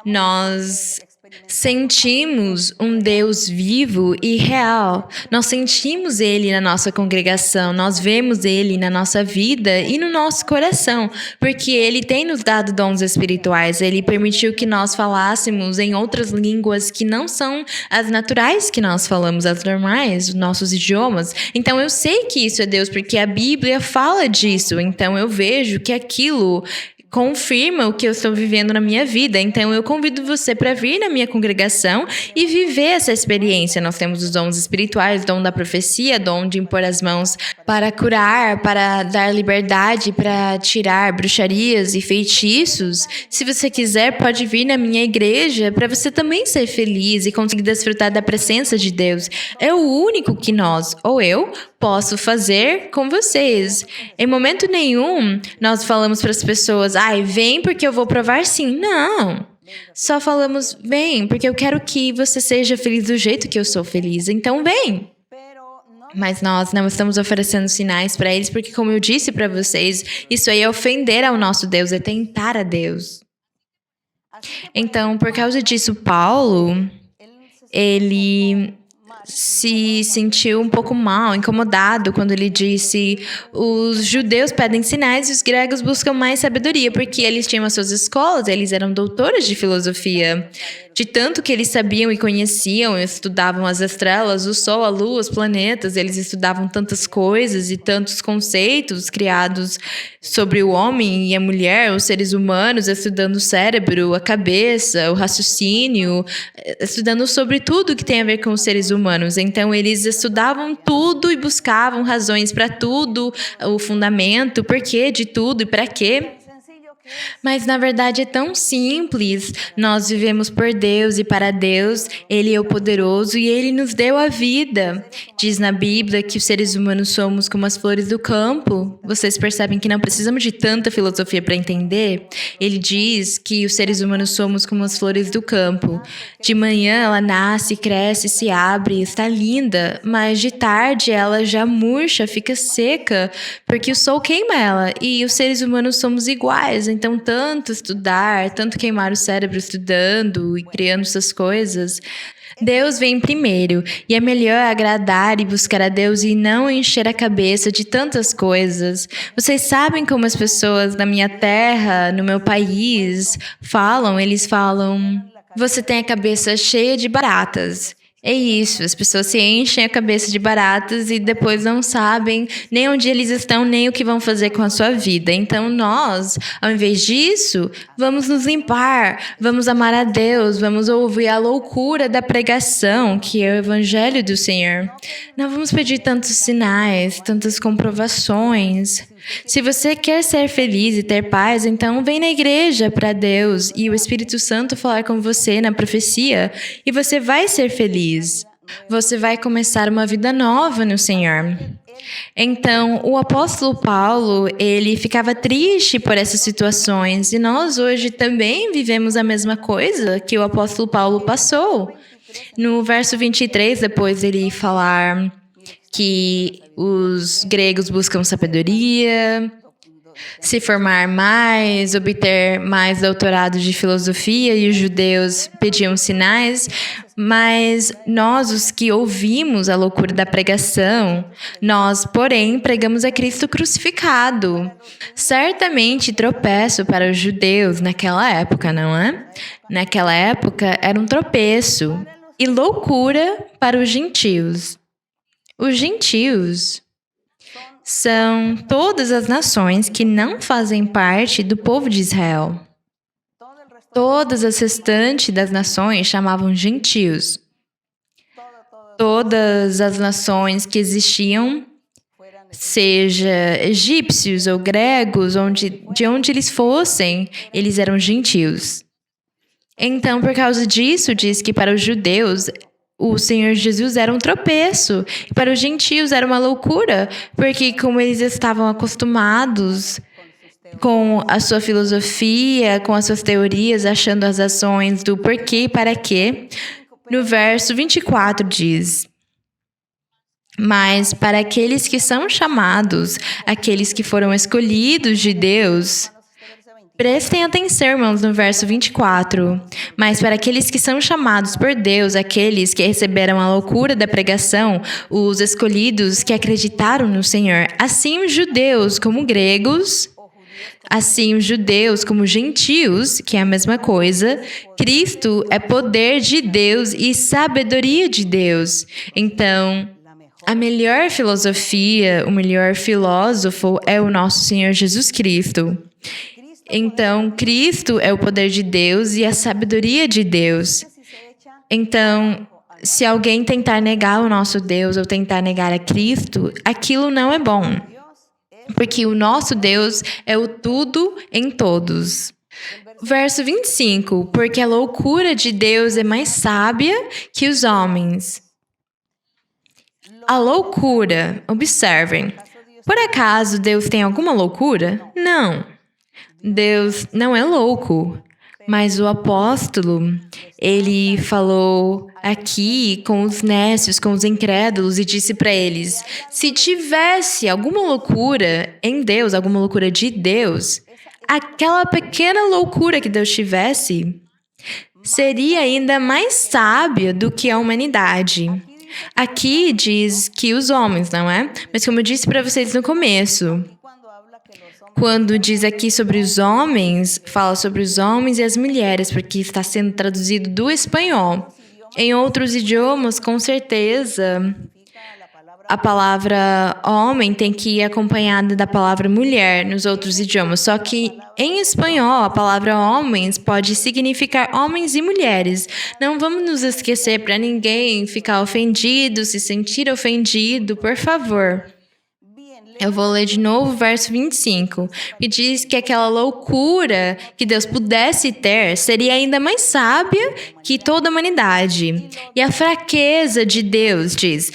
Nós sentimos um Deus vivo e real. Nós sentimos Ele na nossa congregação, nós vemos Ele na nossa vida e no nosso coração, porque Ele tem nos dado dons espirituais. Ele permitiu que nós falássemos em outras línguas que não são as naturais que nós falamos, as normais, os nossos idiomas. Então eu sei que isso é Deus, porque a Bíblia fala disso. Então eu vejo que aquilo confirma o que eu estou vivendo na minha vida. Então, eu convido você para vir na minha congregação e viver essa experiência. Nós temos os dons espirituais, dom da profecia, dom de impor as mãos para curar, para dar liberdade, para tirar bruxarias e feitiços. Se você quiser, pode vir na minha igreja para você também ser feliz e conseguir desfrutar da presença de Deus. É o único que nós, ou eu, posso fazer com vocês. Em momento nenhum, nós falamos para as pessoas, vem porque eu vou provar sim. Não. Só falamos, vem porque eu quero que você seja feliz do jeito que eu sou feliz. Então, vem. Mas nós não estamos oferecendo sinais para eles, porque, como eu disse para vocês, isso aí é ofender ao nosso Deus, é tentar a Deus. Então, por causa disso, Paulo, ele se sentiu um pouco mal, incomodado, quando ele disse: os judeus pedem sinais e os gregos buscam mais sabedoria, porque eles tinham as suas escolas, eles eram doutores de filosofia. De tanto que eles sabiam e conheciam, estudavam as estrelas, o sol, a lua, os planetas, eles estudavam tantas coisas e tantos conceitos criados sobre o homem e a mulher, os seres humanos, estudando o cérebro, a cabeça, o raciocínio, estudando sobre tudo que tem a ver com os seres humanos. Então, eles estudavam tudo e buscavam razões para tudo, o fundamento, o porquê de tudo e para quê. Mas na verdade é tão simples. Nós vivemos por Deus e para Deus. Ele é o poderoso e Ele nos deu a vida. Diz na Bíblia que os seres humanos somos como as flores do campo. Vocês percebem que não precisamos de tanta filosofia para entender? Ele diz que os seres humanos somos como as flores do campo. De manhã ela nasce, cresce, se abre, está linda, mas de tarde ela já murcha, fica seca, porque o sol queima ela. E os seres humanos somos iguais. Então, tanto estudar, tanto queimar o cérebro estudando e criando essas coisas. Deus vem primeiro, e é melhor agradar e buscar a Deus e não encher a cabeça de tantas coisas. Vocês sabem como as pessoas na minha terra, no meu país, falam? Eles falam: você tem a cabeça cheia de baratas. É isso, as pessoas se enchem a cabeça de baratas e depois não sabem nem onde eles estão, nem o que vão fazer com a sua vida. Então nós, ao invés disso, vamos nos limpar, vamos amar a Deus, vamos ouvir a loucura da pregação, que é o Evangelho do Senhor. Não vamos pedir tantos sinais, tantas comprovações. Se você quer ser feliz e ter paz, então vem na igreja para Deus e o Espírito Santo falar com você na profecia e você vai ser feliz. Você vai começar uma vida nova no Senhor. Então, o apóstolo Paulo, ele ficava triste por essas situações e nós hoje também vivemos a mesma coisa que o apóstolo Paulo passou. No verso 23, depois ele falar que os gregos buscam sabedoria, se formar mais, obter mais doutorado de filosofia, e os judeus pediam sinais, mas nós, os que ouvimos a loucura da pregação, nós, porém, pregamos a Cristo crucificado. Certamente tropeço para os judeus naquela época, não é? Naquela época era um tropeço e loucura para os gentios. Os gentios são todas as nações que não fazem parte do povo de Israel. Todas as restantes das nações chamavam gentios. Todas as nações que existiam, seja egípcios ou gregos, de onde eles fossem, eles eram gentios. Então, por causa disso, diz que para os judeus o Senhor Jesus era um tropeço. E para os gentios era uma loucura, porque como eles estavam acostumados com a sua filosofia, com as suas teorias, achando as ações do porquê e para quê, no verso 24 diz: mas para aqueles que são chamados, aqueles que foram escolhidos de Deus. Prestem atenção, irmãos, no verso 24. Mas para aqueles que são chamados por Deus, aqueles que receberam a loucura da pregação, os escolhidos que acreditaram no Senhor, assim os judeus como gregos, assim os judeus como gentios, que é a mesma coisa, Cristo é poder de Deus e sabedoria de Deus. Então, a melhor filosofia, o melhor filósofo é o nosso Senhor Jesus Cristo. Então, Cristo é o poder de Deus e a sabedoria de Deus. Então, se alguém tentar negar o nosso Deus ou tentar negar a Cristo, aquilo não é bom. Porque o nosso Deus é o tudo em todos. Verso 25. Porque a loucura de Deus é mais sábia que os homens. A loucura, observem. Por acaso Deus tem alguma loucura? Não. Deus não é louco. Mas o apóstolo, ele falou aqui com os nécios, com os incrédulos, e disse para eles: se tivesse alguma loucura em Deus, alguma loucura de Deus, aquela pequena loucura que Deus tivesse seria ainda mais sábia do que a humanidade. Aqui diz que os homens, não é? Mas como eu disse para vocês no começo, quando diz aqui sobre os homens, fala sobre os homens e as mulheres, porque está sendo traduzido do espanhol. Em outros idiomas, com certeza, a palavra homem tem que ir acompanhada da palavra mulher nos outros idiomas. Só que em espanhol, a palavra homens pode significar homens e mulheres. Não vamos nos esquecer para ninguém ficar ofendido, se sentir ofendido, por favor. Eu vou ler de novo o verso 25, que diz que aquela loucura que Deus pudesse ter seria ainda mais sábia que toda a humanidade. E a fraqueza de Deus, diz.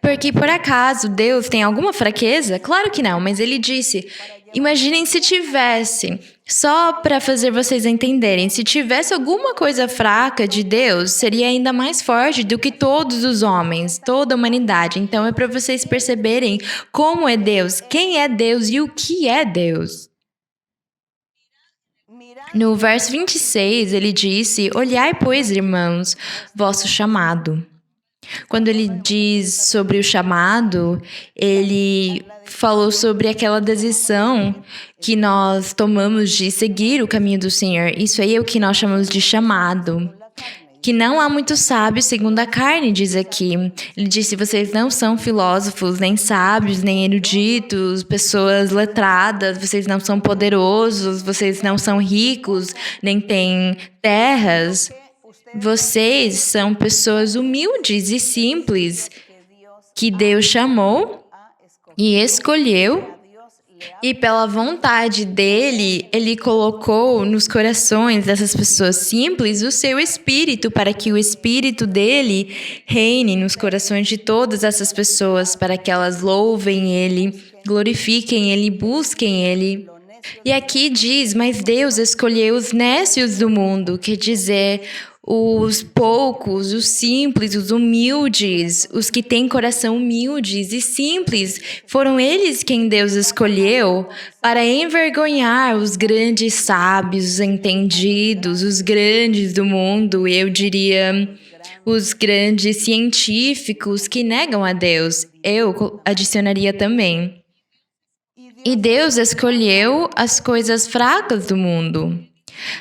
Porque por acaso Deus tem alguma fraqueza? Claro que não, mas ele disse, imaginem se tivesse, só para fazer vocês entenderem, se tivesse alguma coisa fraca de Deus, seria ainda mais forte do que todos os homens, toda a humanidade. Então é para vocês perceberem como é Deus, quem é Deus e o que é Deus. No verso 26, ele disse, olhai, pois, irmãos, vosso chamado. Quando ele diz sobre o chamado, ele falou sobre aquela decisão que nós tomamos de seguir o caminho do Senhor. Isso aí é o que nós chamamos de chamado. Que não há muito sábio segundo a carne, diz aqui. Ele disse, vocês não são filósofos, nem sábios, nem eruditos, pessoas letradas, vocês não são poderosos, vocês não são ricos, nem têm terras. Vocês são pessoas humildes e simples que Deus chamou e escolheu, e pela vontade dele, ele colocou nos corações dessas pessoas simples o seu espírito, para que o espírito dele reine nos corações de todas essas pessoas, para que elas louvem ele, glorifiquem ele, busquem ele. E aqui diz, mas Deus escolheu os nécios do mundo, quer dizer, os poucos, os simples, os humildes, os que têm coração humildes e simples, foram eles quem Deus escolheu para envergonhar os grandes sábios, os entendidos, os grandes do mundo, eu diria, os grandes científicos que negam a Deus. Eu adicionaria também. E Deus escolheu as coisas fracas do mundo.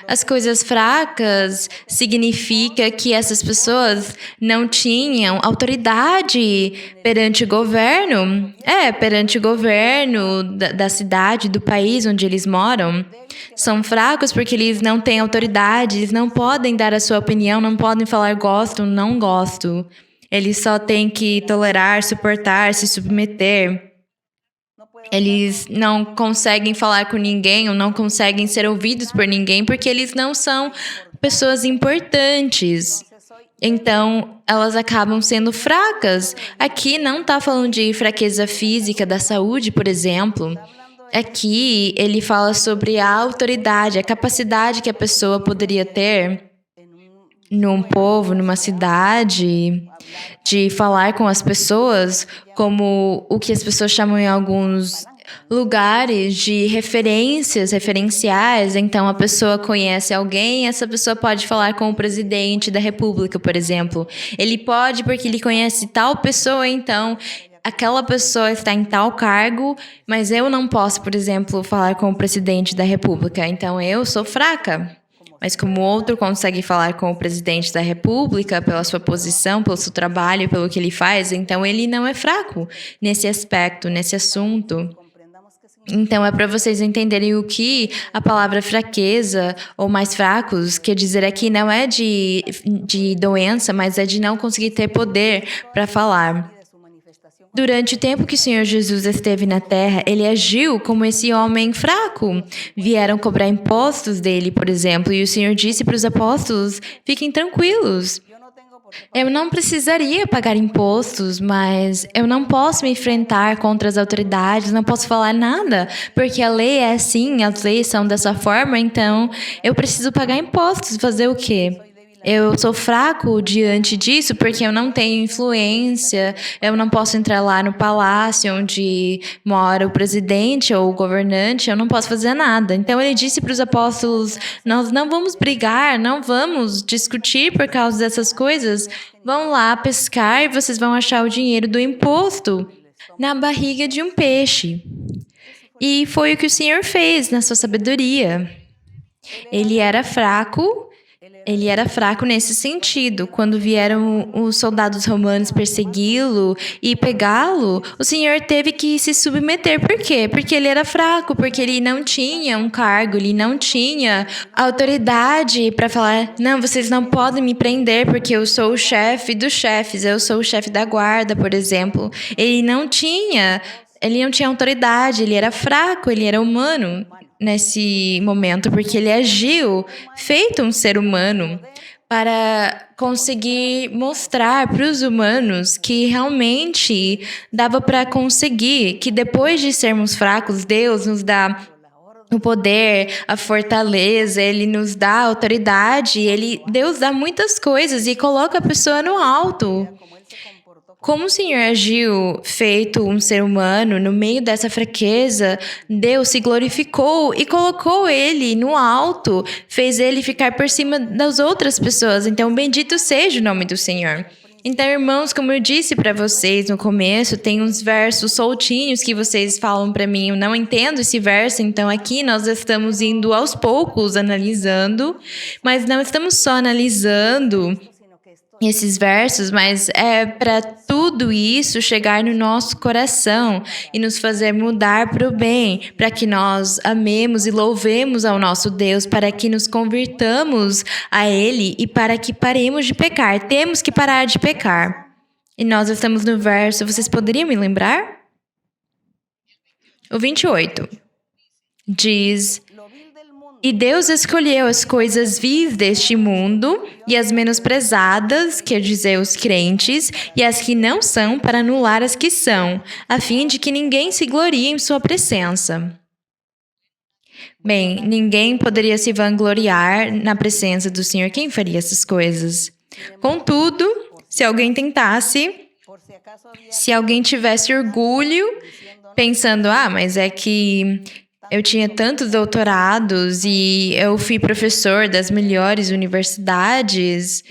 As coisas fracas significa que essas pessoas não tinham autoridade perante o governo. Perante o governo da cidade, do país onde eles moram. São fracos porque eles não têm autoridade, eles não podem dar a sua opinião, não podem falar gosto, não gosto. Eles só têm que tolerar, suportar, se submeter. Eles não conseguem falar com ninguém ou não conseguem ser ouvidos por ninguém porque eles não são pessoas importantes. Então, elas acabam sendo fracas. Aqui não está falando de fraqueza física da saúde, por exemplo. Aqui ele fala sobre a autoridade, a capacidade que a pessoa poderia ter num povo, numa cidade, de falar com as pessoas como o que as pessoas chamam em alguns lugares de referenciais. Então, a pessoa conhece alguém, essa pessoa pode falar com o presidente da República, por exemplo. Ele pode porque ele conhece tal pessoa, então aquela pessoa está em tal cargo, mas eu não posso, por exemplo, falar com o presidente da República. Então, eu sou fraca. Mas como o outro consegue falar com o presidente da República pela sua posição, pelo seu trabalho, pelo que ele faz, então ele não é fraco nesse aspecto, nesse assunto. Então é para vocês entenderem o que a palavra fraqueza ou mais fracos quer dizer aqui não é de doença, mas é de não conseguir ter poder para falar. Durante o tempo que o Senhor Jesus esteve na terra, ele agiu como esse homem fraco. Vieram cobrar impostos dele, por exemplo, e o Senhor disse para os apóstolos, fiquem tranquilos. Eu não precisaria pagar impostos, mas eu não posso me enfrentar contra as autoridades, não posso falar nada, porque a lei é assim, as leis são dessa forma, então eu preciso pagar impostos. Fazer o quê? Eu sou fraco diante disso porque eu não tenho influência, eu não posso entrar lá no palácio onde mora o presidente ou o governante, eu não posso fazer nada. Então ele disse para os apóstolos: nós não vamos brigar, não vamos discutir por causa dessas coisas. Vão lá pescar e vocês vão achar o dinheiro do imposto na barriga de um peixe. E foi o que o Senhor fez na sua sabedoria. Ele era fraco nesse sentido. Quando vieram os soldados romanos persegui-lo e pegá-lo, o Senhor teve que se submeter. Por quê? Porque ele era fraco, porque ele não tinha um cargo, ele não tinha autoridade para falar: não, vocês não podem me prender porque eu sou o chefe dos chefes, eu sou o chefe da guarda, por exemplo. Ele não tinha autoridade, ele era fraco, ele era humano nesse momento, porque ele agiu feito um ser humano para conseguir mostrar para os humanos que realmente dava para conseguir, que depois de sermos fracos, Deus nos dá o poder, a fortaleza, Ele nos dá a autoridade, Deus dá muitas coisas e coloca a pessoa no alto. Como o Senhor agiu feito um ser humano no meio dessa fraqueza, Deus se glorificou e colocou ele no alto, fez ele ficar por cima das outras pessoas. Então, bendito seja o nome do Senhor. Então, irmãos, como eu disse para vocês no começo, tem uns versos soltinhos que vocês falam para mim, eu não entendo esse verso, então aqui nós estamos indo aos poucos analisando, mas não estamos só analisando esses versos, mas é para tudo isso chegar no nosso coração e nos fazer mudar para o bem, para que nós amemos e louvemos ao nosso Deus, para que nos convirtamos a Ele e para que paremos de pecar. Temos que parar de pecar. E nós estamos no verso, vocês poderiam me lembrar? O 28 diz: e Deus escolheu as coisas vis deste mundo e as menosprezadas, quer dizer, os crentes, e as que não são, para anular as que são, a fim de que ninguém se glorie em sua presença. Bem, ninguém poderia se vangloriar na presença do Senhor. Quem faria essas coisas? Contudo, se alguém tentasse, se alguém tivesse orgulho, pensando: mas é que eu tinha tantos doutorados e eu fui professor das melhores universidades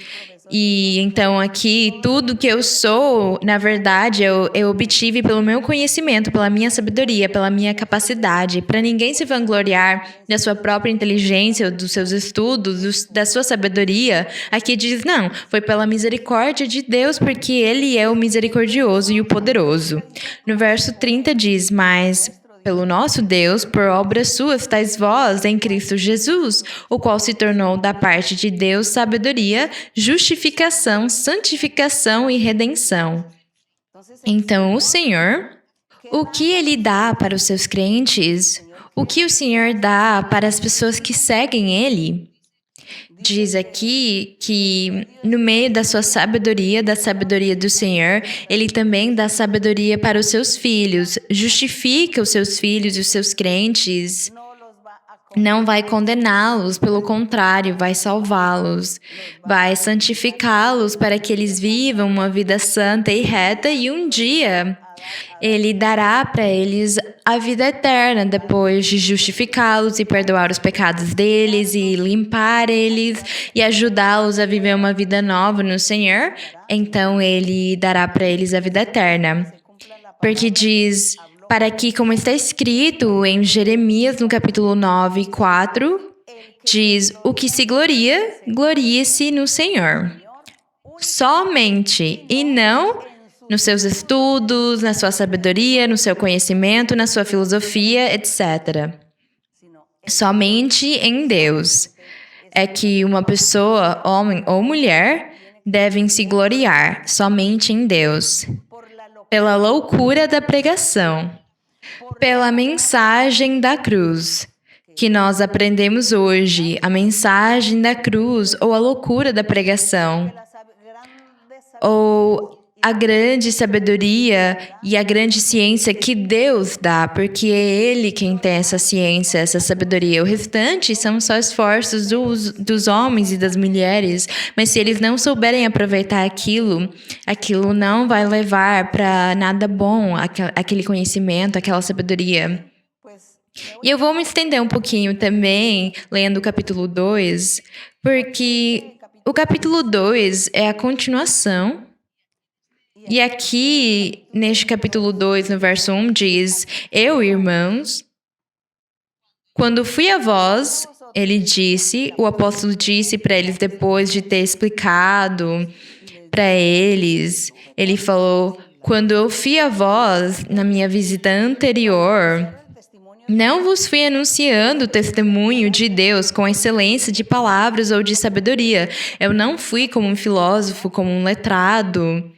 e então aqui tudo que eu sou, na verdade, eu obtive pelo meu conhecimento, pela minha sabedoria, pela minha capacidade. Para ninguém se vangloriar da sua própria inteligência, dos seus estudos, da sua sabedoria, aqui diz: não, foi pela misericórdia de Deus, porque Ele é o misericordioso e o poderoso. No verso 30 diz: mas pelo nosso Deus, por obras suas, tais vós em Cristo Jesus, o qual se tornou da parte de Deus sabedoria, justificação, santificação e redenção. Então, o Senhor, o que Ele dá para os seus crentes, o que o Senhor dá para as pessoas que seguem Ele? Diz aqui que no meio da sua sabedoria, da sabedoria do Senhor, Ele também dá sabedoria para os seus filhos, justifica os seus filhos e os seus crentes, não vai condená-los, pelo contrário, vai salvá-los, vai santificá-los para que eles vivam uma vida santa e reta e um dia Ele dará para eles a vida eterna depois de justificá-los e perdoar os pecados deles e limpar eles e ajudá-los a viver uma vida nova no Senhor. Então, Ele dará para eles a vida eterna. Porque diz, para que, como está escrito em Jeremias, no capítulo 9, 4, diz: o que se gloria, glorie-se no Senhor. Somente, e não nos seus estudos, na sua sabedoria, no seu conhecimento, na sua filosofia, etc. Somente em Deus é que uma pessoa, homem ou mulher, devem se gloriar, somente em Deus. Pela loucura da pregação, pela mensagem da cruz, que nós aprendemos hoje, a mensagem da cruz ou a loucura da pregação. ou a grande sabedoria e a grande ciência que Deus dá, porque é Ele quem tem essa ciência, essa sabedoria. O restante são só esforços dos homens e das mulheres, mas se eles não souberem aproveitar aquilo não vai levar para nada bom, aquele conhecimento, aquela sabedoria. E eu vou me estender um pouquinho também, lendo o capítulo 2, porque o capítulo 2 é a continuação. E aqui, neste capítulo 2, no verso 1, diz: Eu, irmãos, quando fui a vós, o apóstolo disse para eles, depois de ter explicado para eles, ele falou: quando eu fui a vós, na minha visita anterior, não vos fui anunciando o testemunho de Deus com excelência de palavras ou de sabedoria. Eu não fui como um filósofo, como um letrado.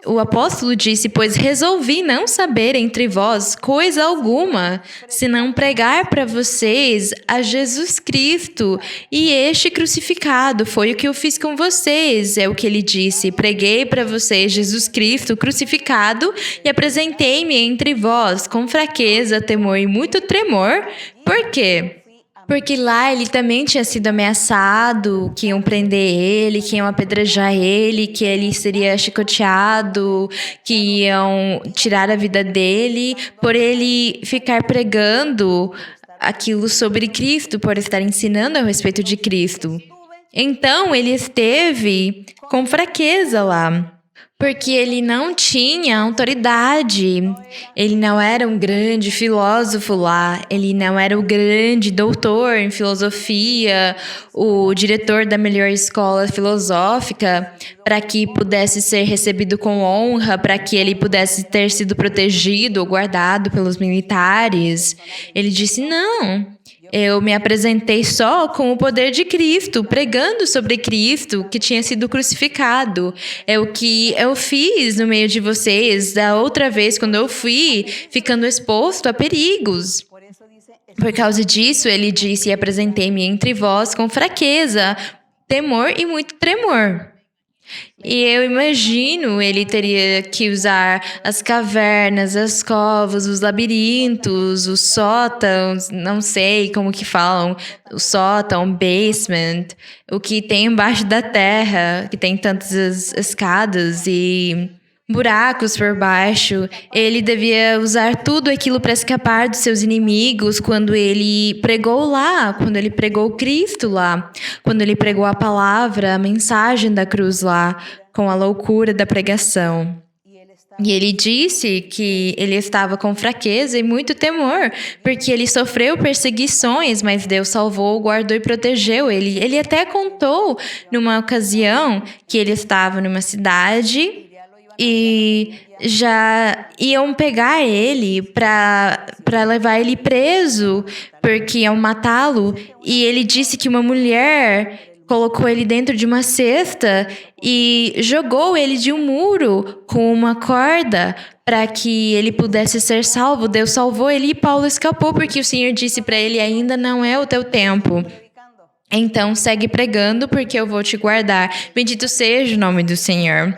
O apóstolo disse, pois resolvi não saber entre vós coisa alguma, senão pregar para vocês a Jesus Cristo e este crucificado. Foi o que eu fiz com vocês, é o que ele disse. Preguei para vocês Jesus Cristo crucificado e apresentei-me entre vós com fraqueza, temor e muito tremor. Por quê? Porque lá ele também tinha sido ameaçado, que iam prender ele, que iam apedrejar ele, que ele seria chicoteado, que iam tirar a vida dele, por ele ficar pregando aquilo sobre Cristo, por estar ensinando a respeito de Cristo. Então ele esteve com fraqueza lá. Porque ele não tinha autoridade, ele não era um grande filósofo lá, ele não era o grande doutor em filosofia, o diretor da melhor escola filosófica, para que pudesse ser recebido com honra, para que ele pudesse ter sido protegido ou guardado pelos militares. Ele disse, não. Eu me apresentei só com o poder de Cristo, pregando sobre Cristo que tinha sido crucificado. É o que eu fiz no meio de vocês da outra vez, quando eu fui ficando exposto a perigos. Por causa disso, ele disse, apresentei-me entre vós com fraqueza, temor e muito tremor. E eu imagino ele teria que usar as cavernas, as covas, os labirintos, os sótãos, não sei como que falam, o sótão, basement, o que tem embaixo da terra, que tem tantas escadas e buracos por baixo. Ele devia usar tudo aquilo para escapar dos seus inimigos quando ele pregou lá, quando ele pregou Cristo lá, quando ele pregou a palavra, a mensagem da cruz lá, com a loucura da pregação. E ele disse que ele estava com fraqueza e muito temor, porque ele sofreu perseguições, mas Deus salvou, guardou e protegeu ele. Ele até contou numa ocasião que ele estava numa cidade e já iam pegar ele para levar ele preso, porque iam matá-lo. E ele disse que uma mulher colocou ele dentro de uma cesta e jogou ele de um muro com uma corda para que ele pudesse ser salvo. Deus salvou ele e Paulo escapou, porque o Senhor disse para ele, ainda não é o teu tempo. Então segue pregando, porque eu vou te guardar. Bendito seja o nome do Senhor.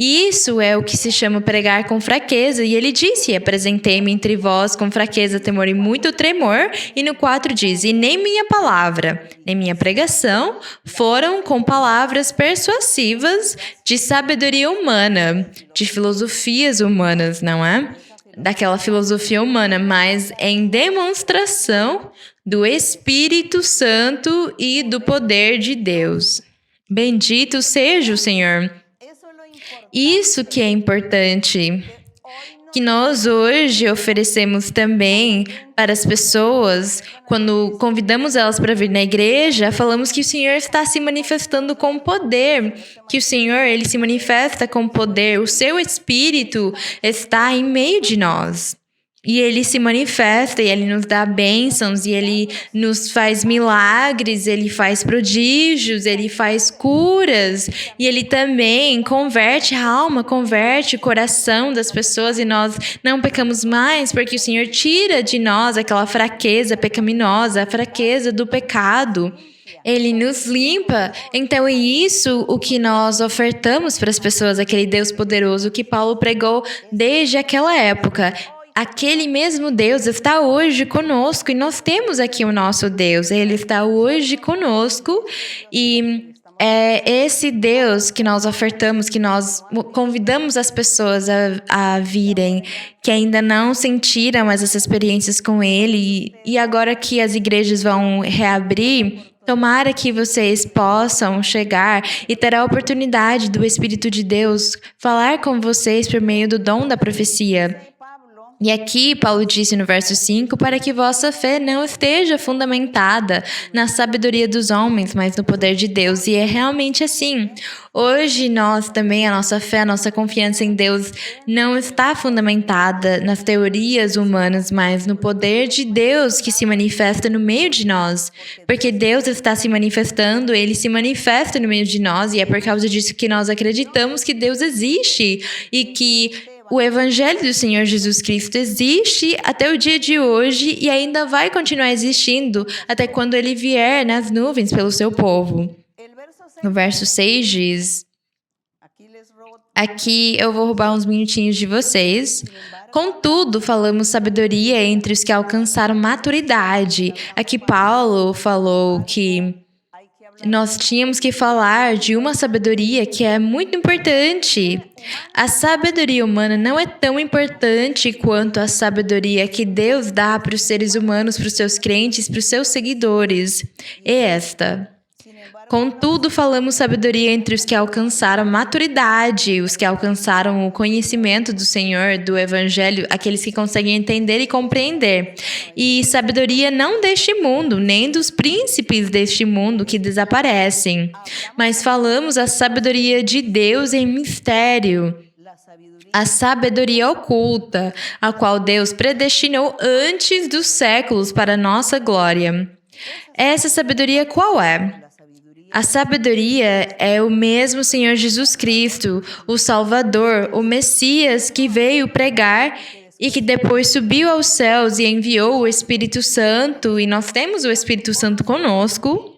Isso é o que se chama pregar com fraqueza. E ele disse, apresentei-me entre vós com fraqueza, temor e muito tremor. E no 4 diz, e nem minha palavra, nem minha pregação foram com palavras persuasivas de sabedoria humana, de filosofias humanas, não é? Daquela filosofia humana, mas em demonstração do Espírito Santo e do poder de Deus. Bendito seja o Senhor. Isso que é importante, que nós hoje oferecemos também para as pessoas, quando convidamos elas para vir na igreja, falamos que o Senhor está se manifestando com poder, que o Senhor, Ele se manifesta com poder, o seu Espírito está em meio de nós. E ele se manifesta, e ele nos dá bênçãos, e ele nos faz milagres, ele faz prodígios, ele faz curas, e ele também converte a alma, converte o coração das pessoas, e nós não pecamos mais, porque o Senhor tira de nós aquela fraqueza pecaminosa, a fraqueza do pecado. Ele nos limpa. Então é isso o que nós ofertamos para as pessoas, aquele Deus poderoso que Paulo pregou desde aquela época. Aquele mesmo Deus está hoje conosco e nós temos aqui o nosso Deus. Ele está hoje conosco e é esse Deus que nós ofertamos, que nós convidamos as pessoas a virem, que ainda não sentiram essas experiências com Ele. E agora que as igrejas vão reabrir, tomara que vocês possam chegar e ter a oportunidade do Espírito de Deus falar com vocês por meio do dom da profecia. E aqui Paulo disse no verso 5, para que vossa fé não esteja fundamentada na sabedoria dos homens, mas no poder de Deus. E é realmente assim. Hoje nós também, a nossa fé, a nossa confiança em Deus não está fundamentada nas teorias humanas, mas no poder de Deus que se manifesta no meio de nós. Porque Deus está se manifestando, Ele se manifesta no meio de nós, e é por causa disso que nós acreditamos que Deus existe e que o Evangelho do Senhor Jesus Cristo existe até o dia de hoje e ainda vai continuar existindo até quando Ele vier nas nuvens pelo seu povo. No verso 6 diz, aqui eu vou roubar uns minutinhos de vocês. Contudo, falamos sabedoria entre os que alcançaram maturidade. Aqui Paulo falou que nós tínhamos que falar de uma sabedoria que é muito importante. A sabedoria humana não é tão importante quanto a sabedoria que Deus dá para os seres humanos, para os seus crentes, para os seus seguidores. E esta. Contudo, falamos sabedoria entre os que alcançaram maturidade, os que alcançaram o conhecimento do Senhor, do Evangelho, aqueles que conseguem entender e compreender. E sabedoria não deste mundo, nem dos príncipes deste mundo que desaparecem, mas falamos a sabedoria de Deus em mistério, a sabedoria oculta, a qual Deus predestinou antes dos séculos para a nossa glória. Essa sabedoria qual é? A sabedoria é o mesmo Senhor Jesus Cristo, o Salvador, o Messias que veio pregar e que depois subiu aos céus e enviou o Espírito Santo, e nós temos o Espírito Santo conosco.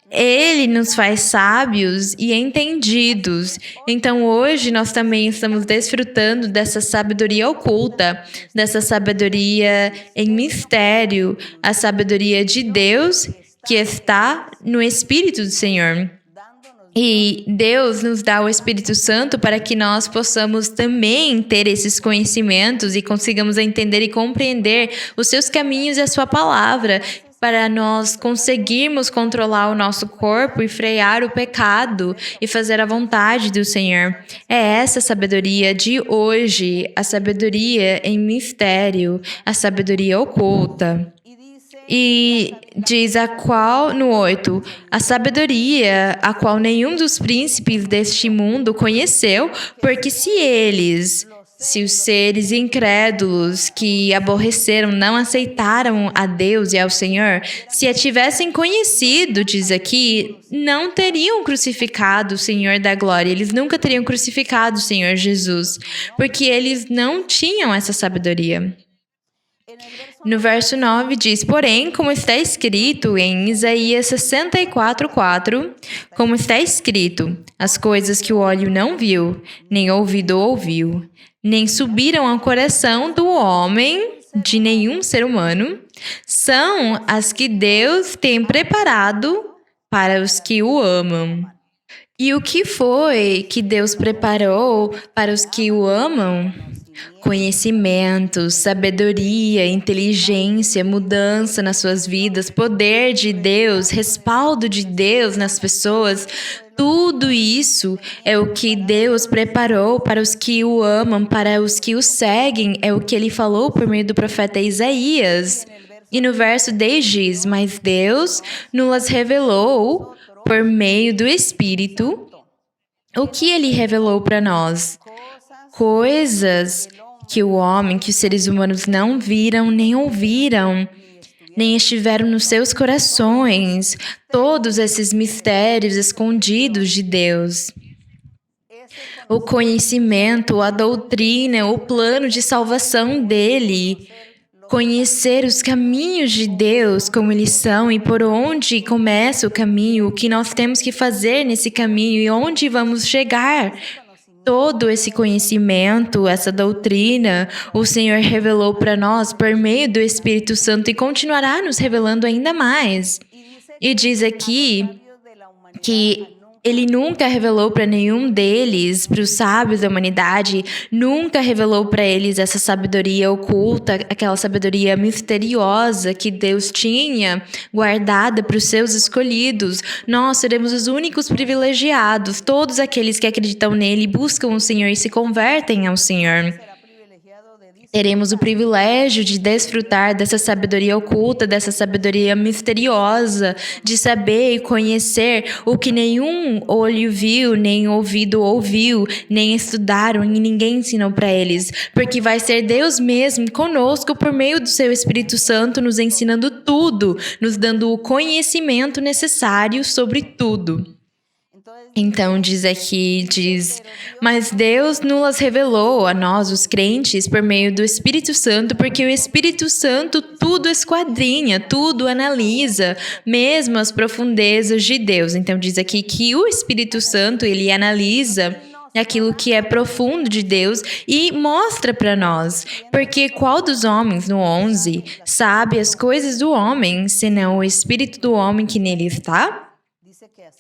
Ele nos faz sábios e entendidos. Então hoje nós também estamos desfrutando dessa sabedoria oculta, dessa sabedoria em mistério, a sabedoria de Deus que está no Espírito do Senhor. E Deus nos dá o Espírito Santo para que nós possamos também ter esses conhecimentos e consigamos entender e compreender os seus caminhos e a sua palavra, para nós conseguirmos controlar o nosso corpo e frear o pecado e fazer a vontade do Senhor. É essa sabedoria de hoje, a sabedoria em mistério, a sabedoria oculta. E diz a qual, no 8, a sabedoria a qual nenhum dos príncipes deste mundo conheceu, porque se os seres incrédulos que aborreceram não aceitaram a Deus e ao Senhor, se a tivessem conhecido, diz aqui, não teriam crucificado o Senhor da glória, eles nunca teriam crucificado o Senhor Jesus, porque eles não tinham essa sabedoria. No verso 9 diz, porém, como está escrito em Isaías 64:4, como está escrito, as coisas que o olho não viu, nem ouvido ouviu, nem subiram ao coração do homem, de nenhum ser humano, são as que Deus tem preparado para os que o amam. E o que foi que Deus preparou para os que o amam? Conhecimento, sabedoria, inteligência, mudança nas suas vidas, poder de Deus, respaldo de Deus nas pessoas. Tudo isso é o que Deus preparou para os que o amam, para os que o seguem. É o que ele falou por meio do profeta Isaías. E no verso 10 diz, mas Deus nos revelou por meio do Espírito. O que ele revelou para nós? coisas que o homem, que os seres humanos não viram, nem ouviram, nem estiveram nos seus corações, todos esses mistérios escondidos de Deus. O conhecimento, a doutrina, o plano de salvação dele. Conhecer os caminhos de Deus, como eles são e por onde começa o caminho, o que nós temos que fazer nesse caminho e onde vamos chegar. Todo esse conhecimento, essa doutrina, o Senhor revelou para nós por meio do Espírito Santo e continuará nos revelando ainda mais. E diz aqui que Ele nunca revelou para nenhum deles, para os sábios da humanidade, nunca revelou para eles essa sabedoria oculta, aquela sabedoria misteriosa que Deus tinha guardada para os seus escolhidos. Nós seremos os únicos privilegiados, todos aqueles que acreditam nele, buscam o Senhor e se convertem ao Senhor. Teremos o privilégio de desfrutar dessa sabedoria oculta, dessa sabedoria misteriosa, de saber e conhecer o que nenhum olho viu, nem ouvido ouviu, nem estudaram e ninguém ensinou para eles. Porque vai ser Deus mesmo conosco por meio do seu Espírito Santo, nos ensinando tudo, nos dando o conhecimento necessário sobre tudo. Então diz, mas Deus nos revelou a nós, os crentes, por meio do Espírito Santo, porque o Espírito Santo tudo esquadrinha, tudo analisa, mesmo as profundezas de Deus. Então diz aqui que o Espírito Santo, ele analisa aquilo que é profundo de Deus e mostra para nós. Porque qual dos homens, no 11, sabe as coisas do homem, senão o Espírito do homem que nele está?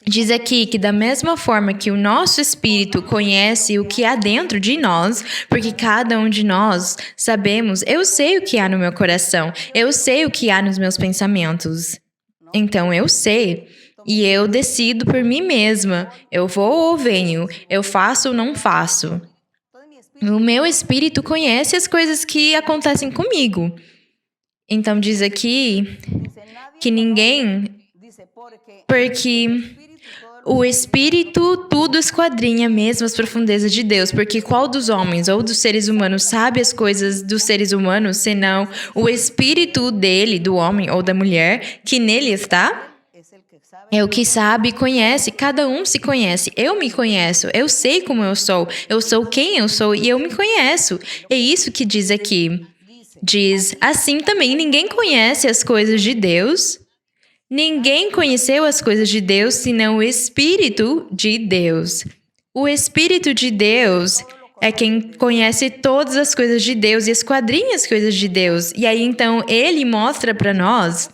Diz aqui que da mesma forma que o nosso espírito conhece o que há dentro de nós, porque cada um de nós sabemos, eu sei o que há no meu coração, eu sei o que há nos meus pensamentos. Então eu sei e eu decido por mim mesma, eu vou ou venho, eu faço ou não faço. O meu espírito conhece as coisas que acontecem comigo. Então diz aqui que ninguém, porque o Espírito tudo esquadrinha mesmo as profundezas de Deus, porque qual dos homens ou dos seres humanos sabe as coisas dos seres humanos, senão o Espírito dele, do homem ou da mulher, que nele está? É o que sabe e conhece, cada um se conhece. Eu me conheço, eu sei como eu sou quem eu sou e eu me conheço. É isso que diz aqui. Diz, assim também ninguém conhece as coisas de Deus. Ninguém conheceu as coisas de Deus, senão o Espírito de Deus. O Espírito de Deus é quem conhece todas as coisas de Deus e esquadrinha as coisas de Deus. E aí, então, ele mostra para nós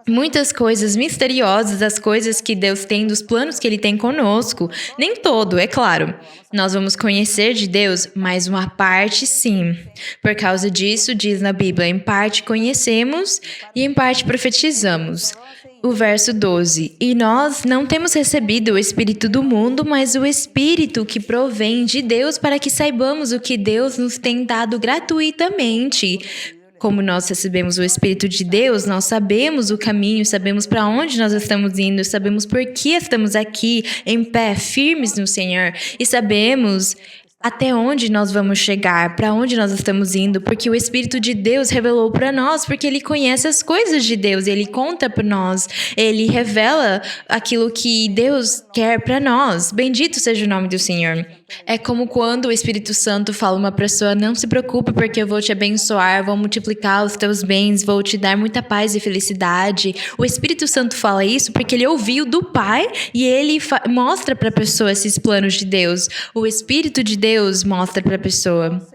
muitas coisas misteriosas, as coisas que Deus tem, dos planos que Ele tem conosco. Nem todo, é claro. Nós vamos conhecer de Deus, mas uma parte sim. Por causa disso, diz na Bíblia, em parte conhecemos e em parte profetizamos. O verso 12. E nós não temos recebido o Espírito do mundo, mas o Espírito que provém de Deus para que saibamos o que Deus nos tem dado gratuitamente. Como nós recebemos o Espírito de Deus, nós sabemos o caminho, sabemos para onde nós estamos indo, sabemos por que estamos aqui, em pé, firmes no Senhor, e sabemos até onde nós vamos chegar, para onde nós estamos indo, porque o Espírito de Deus revelou para nós, porque Ele conhece as coisas de Deus, Ele conta para nós, Ele revela aquilo que Deus quer para nós. Bendito seja o nome do Senhor. É como quando o Espírito Santo fala a uma pessoa, não se preocupe porque eu vou te abençoar, vou multiplicar os teus bens, vou te dar muita paz e felicidade. O Espírito Santo fala isso porque ele ouviu do Pai e ele mostra para a pessoa esses planos de Deus. O Espírito de Deus mostra para a pessoa.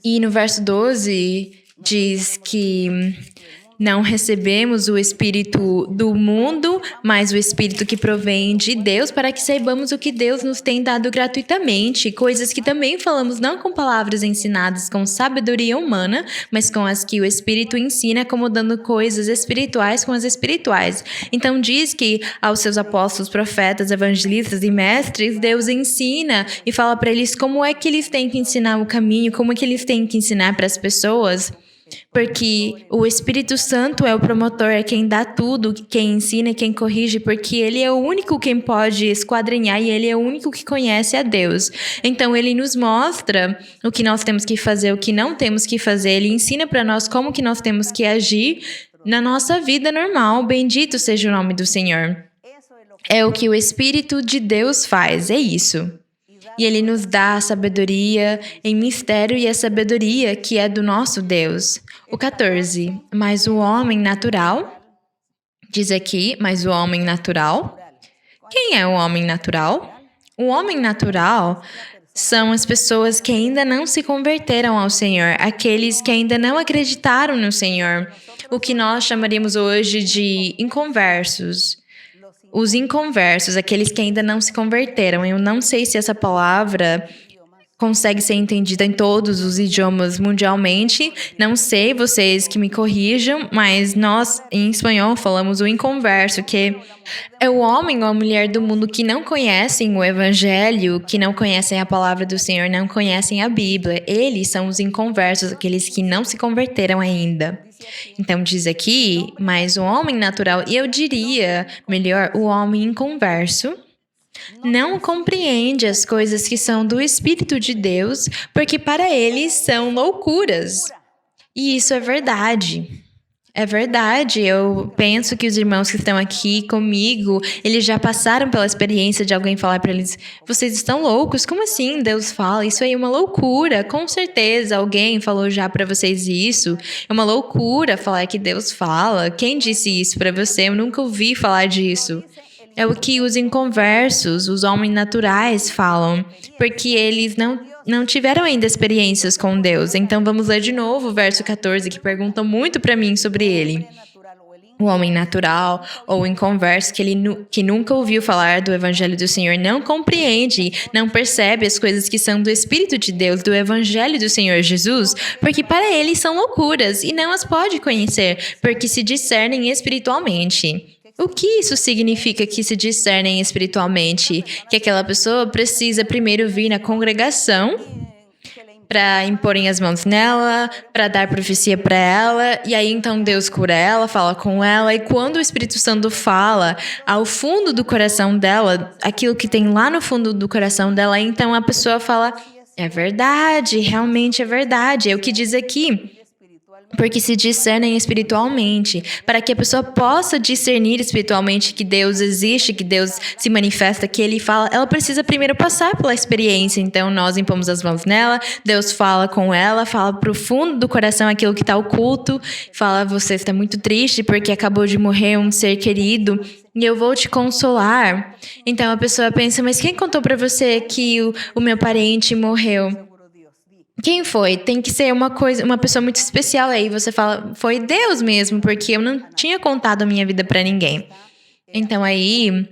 E no verso 12 diz que não recebemos o Espírito do mundo, mas o Espírito que provém de Deus, para que saibamos o que Deus nos tem dado gratuitamente, coisas que também falamos não com palavras ensinadas com sabedoria humana, mas com as que o Espírito ensina, acomodando coisas espirituais com as espirituais. Então diz que aos seus apóstolos, profetas, evangelistas e mestres, Deus ensina e fala para eles como é que eles têm que ensinar o caminho, como é que eles têm que ensinar para as pessoas. Porque o Espírito Santo é o promotor, é quem dá tudo, quem ensina, quem corrige, porque ele é o único quem pode esquadrinhar e ele é o único que conhece a Deus. Então, ele nos mostra o que nós temos que fazer, o que não temos que fazer. Ele ensina para nós como que nós temos que agir na nossa vida normal. Bendito seja o nome do Senhor. É o que o Espírito de Deus faz, é isso. E ele nos dá a sabedoria em mistério e a sabedoria que é do nosso Deus. O 14. Mas o homem natural, diz aqui, mas o homem natural. Quem é o homem natural? O homem natural são as pessoas que ainda não se converteram ao Senhor, aqueles que ainda não acreditaram no Senhor, o que nós chamaríamos hoje de inconversos. Os inconversos, aqueles que ainda não se converteram. Eu não sei se essa palavra consegue ser entendida em todos os idiomas mundialmente. Não sei, vocês que me corrijam, mas nós, em espanhol, falamos o inconverso, que é o homem ou a mulher do mundo que não conhecem o Evangelho, que não conhecem a palavra do Senhor, não conhecem a Bíblia. Eles são os inconversos, aqueles que não se converteram ainda. Então, diz aqui, mas o homem natural, e eu diria, melhor, o homem inconverso, não compreende as coisas que são do Espírito de Deus, porque para eles são loucuras. E isso é verdade. É verdade. Eu penso que os irmãos que estão aqui comigo, eles já passaram pela experiência de alguém falar para eles: vocês estão loucos? Como assim Deus fala? Isso aí é uma loucura. Com certeza alguém falou já para vocês isso. É uma loucura falar que Deus fala. Quem disse isso para você? Eu nunca ouvi falar disso. É o que os inconversos, os homens naturais falam, porque eles não tiveram ainda experiências com Deus. Então vamos ler de novo o verso 14, que perguntam muito para mim sobre ele. O homem natural ou inconverso que nunca ouviu falar do Evangelho do Senhor não compreende, não percebe as coisas que são do Espírito de Deus, do Evangelho do Senhor Jesus, porque para eles são loucuras e não as pode conhecer, porque se discernem espiritualmente. O que isso significa que se discernem espiritualmente? Que aquela pessoa precisa primeiro vir na congregação para imporem as mãos nela, para dar profecia para ela, e aí então Deus cura ela, fala com ela, e quando o Espírito Santo fala ao fundo do coração dela, aquilo que tem lá no fundo do coração dela, então a pessoa fala: é verdade, realmente é verdade, é o que diz aqui. Porque se discernem espiritualmente, para que a pessoa possa discernir espiritualmente que Deus existe, que Deus se manifesta, que Ele fala, ela precisa primeiro passar pela experiência. Então, nós impomos as mãos nela, Deus fala com ela, fala pro fundo do coração aquilo que está oculto, fala: você está muito triste porque acabou de morrer um ser querido, e eu vou te consolar. Então, a pessoa pensa: mas quem contou para você que o meu parente morreu? Quem foi? Tem que ser uma pessoa muito especial. Aí você fala: foi Deus mesmo, porque eu não tinha contado a minha vida para ninguém. Então aí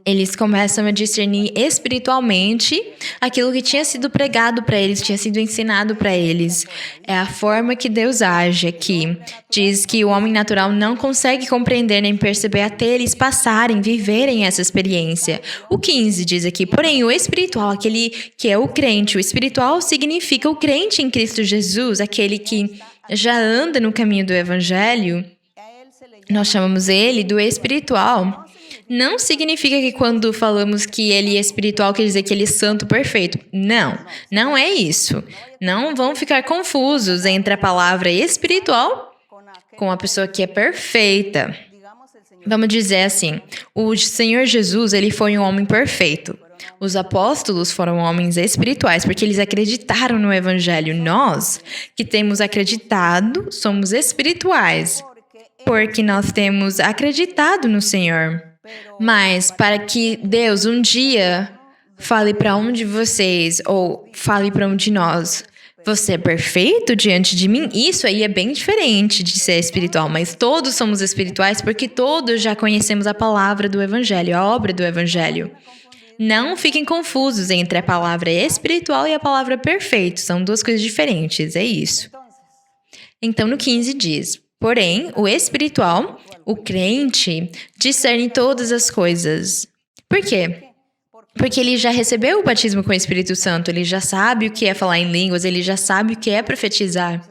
eles começam a discernir espiritualmente aquilo que tinha sido pregado para eles, tinha sido ensinado para eles. É a forma que Deus age aqui. Diz que o homem natural não consegue compreender nem perceber até eles passarem, viverem essa experiência. O 15 diz aqui: porém, o espiritual, aquele que é o crente, o espiritual significa o crente em Cristo Jesus, aquele que já anda no caminho do Evangelho. Nós chamamos ele do espiritual. Não significa que quando falamos que ele é espiritual, quer dizer que ele é santo perfeito. Não, não é isso. Não vão ficar confusos entre a palavra espiritual com a pessoa que é perfeita. Vamos dizer assim, o Senhor Jesus, ele foi um homem perfeito. Os apóstolos foram homens espirituais, porque eles acreditaram no Evangelho. Nós, que temos acreditado, somos espirituais, porque nós temos acreditado no Senhor. Mas para que Deus um dia fale para um de vocês, ou fale para um de nós: você é perfeito diante de mim? Isso aí é bem diferente de ser espiritual, mas todos somos espirituais porque todos já conhecemos a palavra do Evangelho, a obra do Evangelho. Não fiquem confusos entre a palavra espiritual e a palavra perfeito, são duas coisas diferentes, é isso. Então no 15 diz: porém, o espiritual, o crente, discerne todas as coisas. Por quê? Porque ele já recebeu o batismo com o Espírito Santo, ele já sabe o que é falar em línguas, ele já sabe o que é profetizar.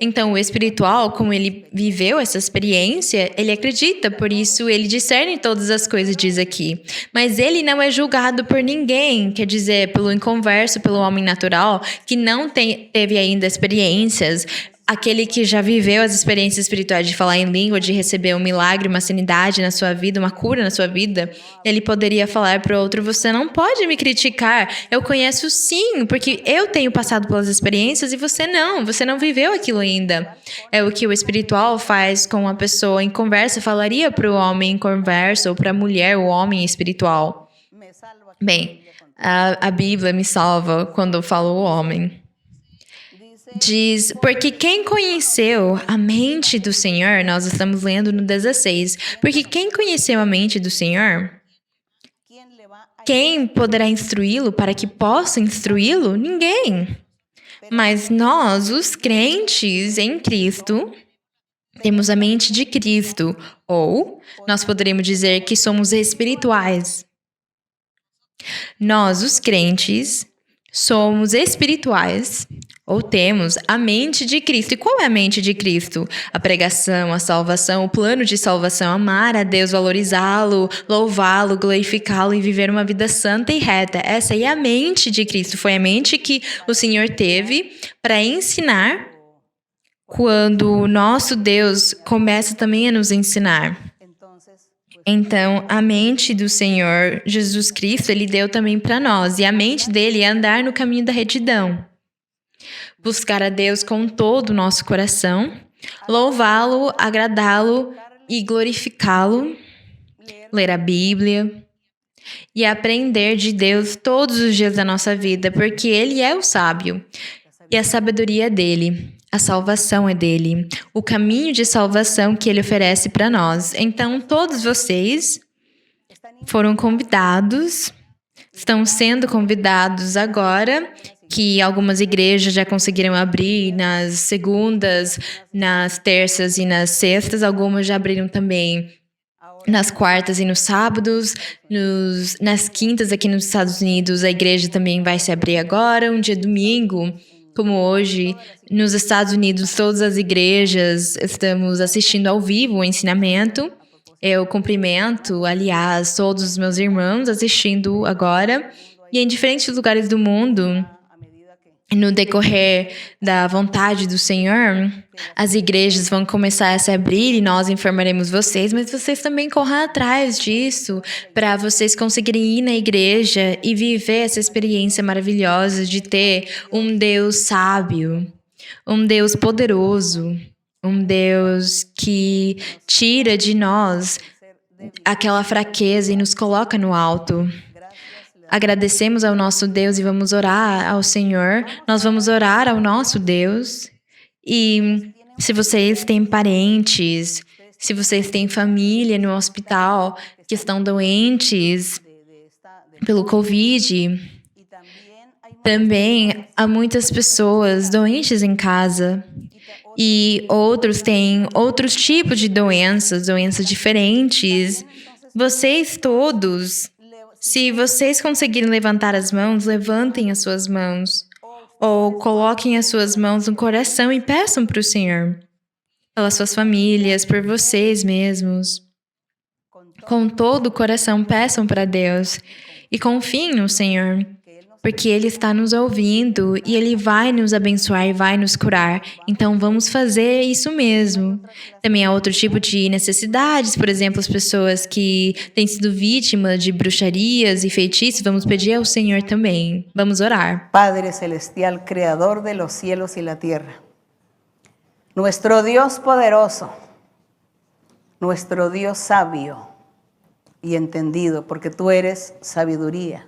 Então, o espiritual, como ele viveu essa experiência, ele acredita, por isso ele discerne todas as coisas, diz aqui. Mas ele não é julgado por ninguém, quer dizer, pelo inconverso, pelo homem natural, que não teve ainda experiências. Aquele que já viveu as experiências espirituais de falar em língua, de receber um milagre, uma sanidade na sua vida, uma cura na sua vida, ele poderia falar para o outro: você não pode me criticar, eu conheço sim, porque eu tenho passado pelas experiências e você não viveu aquilo ainda. É o que o espiritual faz com a pessoa em conversa, falaria para o homem em conversa, ou para a mulher, o homem espiritual. Bem, a Bíblia me salva quando eu falo o homem. Diz, porque quem conheceu a mente do Senhor, nós estamos lendo no 16, porque quem conheceu a mente do Senhor, quem poderá instruí-lo para que possa instruí-lo? Ninguém. Mas nós, os crentes em Cristo, temos a mente de Cristo, ou nós poderíamos dizer que somos espirituais. Nós, os crentes, somos espirituais, ou temos a mente de Cristo. E qual é a mente de Cristo? A pregação, a salvação, o plano de salvação, amar a Deus, valorizá-lo, louvá-lo, glorificá-lo e viver uma vida santa e reta. Essa aí é a mente de Cristo. Foi a mente que o Senhor teve para ensinar quando o nosso Deus começa também a nos ensinar. Então, a mente do Senhor Jesus Cristo, Ele deu também para nós. E a mente dele é andar no caminho da retidão. Buscar a Deus com todo o nosso coração, louvá-lo, agradá-lo e glorificá-lo, ler a Bíblia e aprender de Deus todos os dias da nossa vida, porque Ele é o sábio e a sabedoria é dele. A salvação é dele, o caminho de salvação que ele oferece para nós. Então, todos vocês foram convidados, estão sendo convidados agora, que algumas igrejas já conseguiram abrir nas segundas, nas terças e nas sextas. Algumas já abriram também nas quartas e nos sábados. Nas quintas aqui nos Estados Unidos, a igreja também vai se abrir agora, um dia domingo. Como hoje, nos Estados Unidos, todas as igrejas estamos assistindo ao vivo o ensinamento. Eu cumprimento, aliás, todos os meus irmãos assistindo agora. E em diferentes lugares do mundo, no decorrer da vontade do Senhor, as igrejas vão começar a se abrir e nós informaremos vocês, mas vocês também corram atrás disso para vocês conseguirem ir na igreja e viver essa experiência maravilhosa de ter um Deus sábio, um Deus poderoso, um Deus que tira de nós aquela fraqueza e nos coloca no alto. Agradecemos ao nosso Deus e vamos orar ao Senhor. Nós vamos orar ao nosso Deus. E se vocês têm parentes, se vocês têm família no hospital que estão doentes pelo Covid, também há muitas pessoas doentes em casa. E outros têm outros tipos de doenças diferentes. Vocês todos, se vocês conseguirem levantar as mãos, levantem as suas mãos. Ou coloquem as suas mãos no coração e peçam para o Senhor. Pelas suas famílias, por vocês mesmos. Com todo o coração, peçam para Deus. E confiem no Senhor. Porque Ele está nos ouvindo e Ele vai nos abençoar e vai nos curar. Então, vamos fazer isso mesmo. Também há outro tipo de necessidades, por exemplo, as pessoas que têm sido vítimas de bruxarias e feitiços, vamos pedir ao Senhor também. Vamos orar. Padre Celestial, Creador de los cielos y la tierra, nuestro Dios poderoso, nuestro Dios sabio y entendido, porque tú eres sabiduría.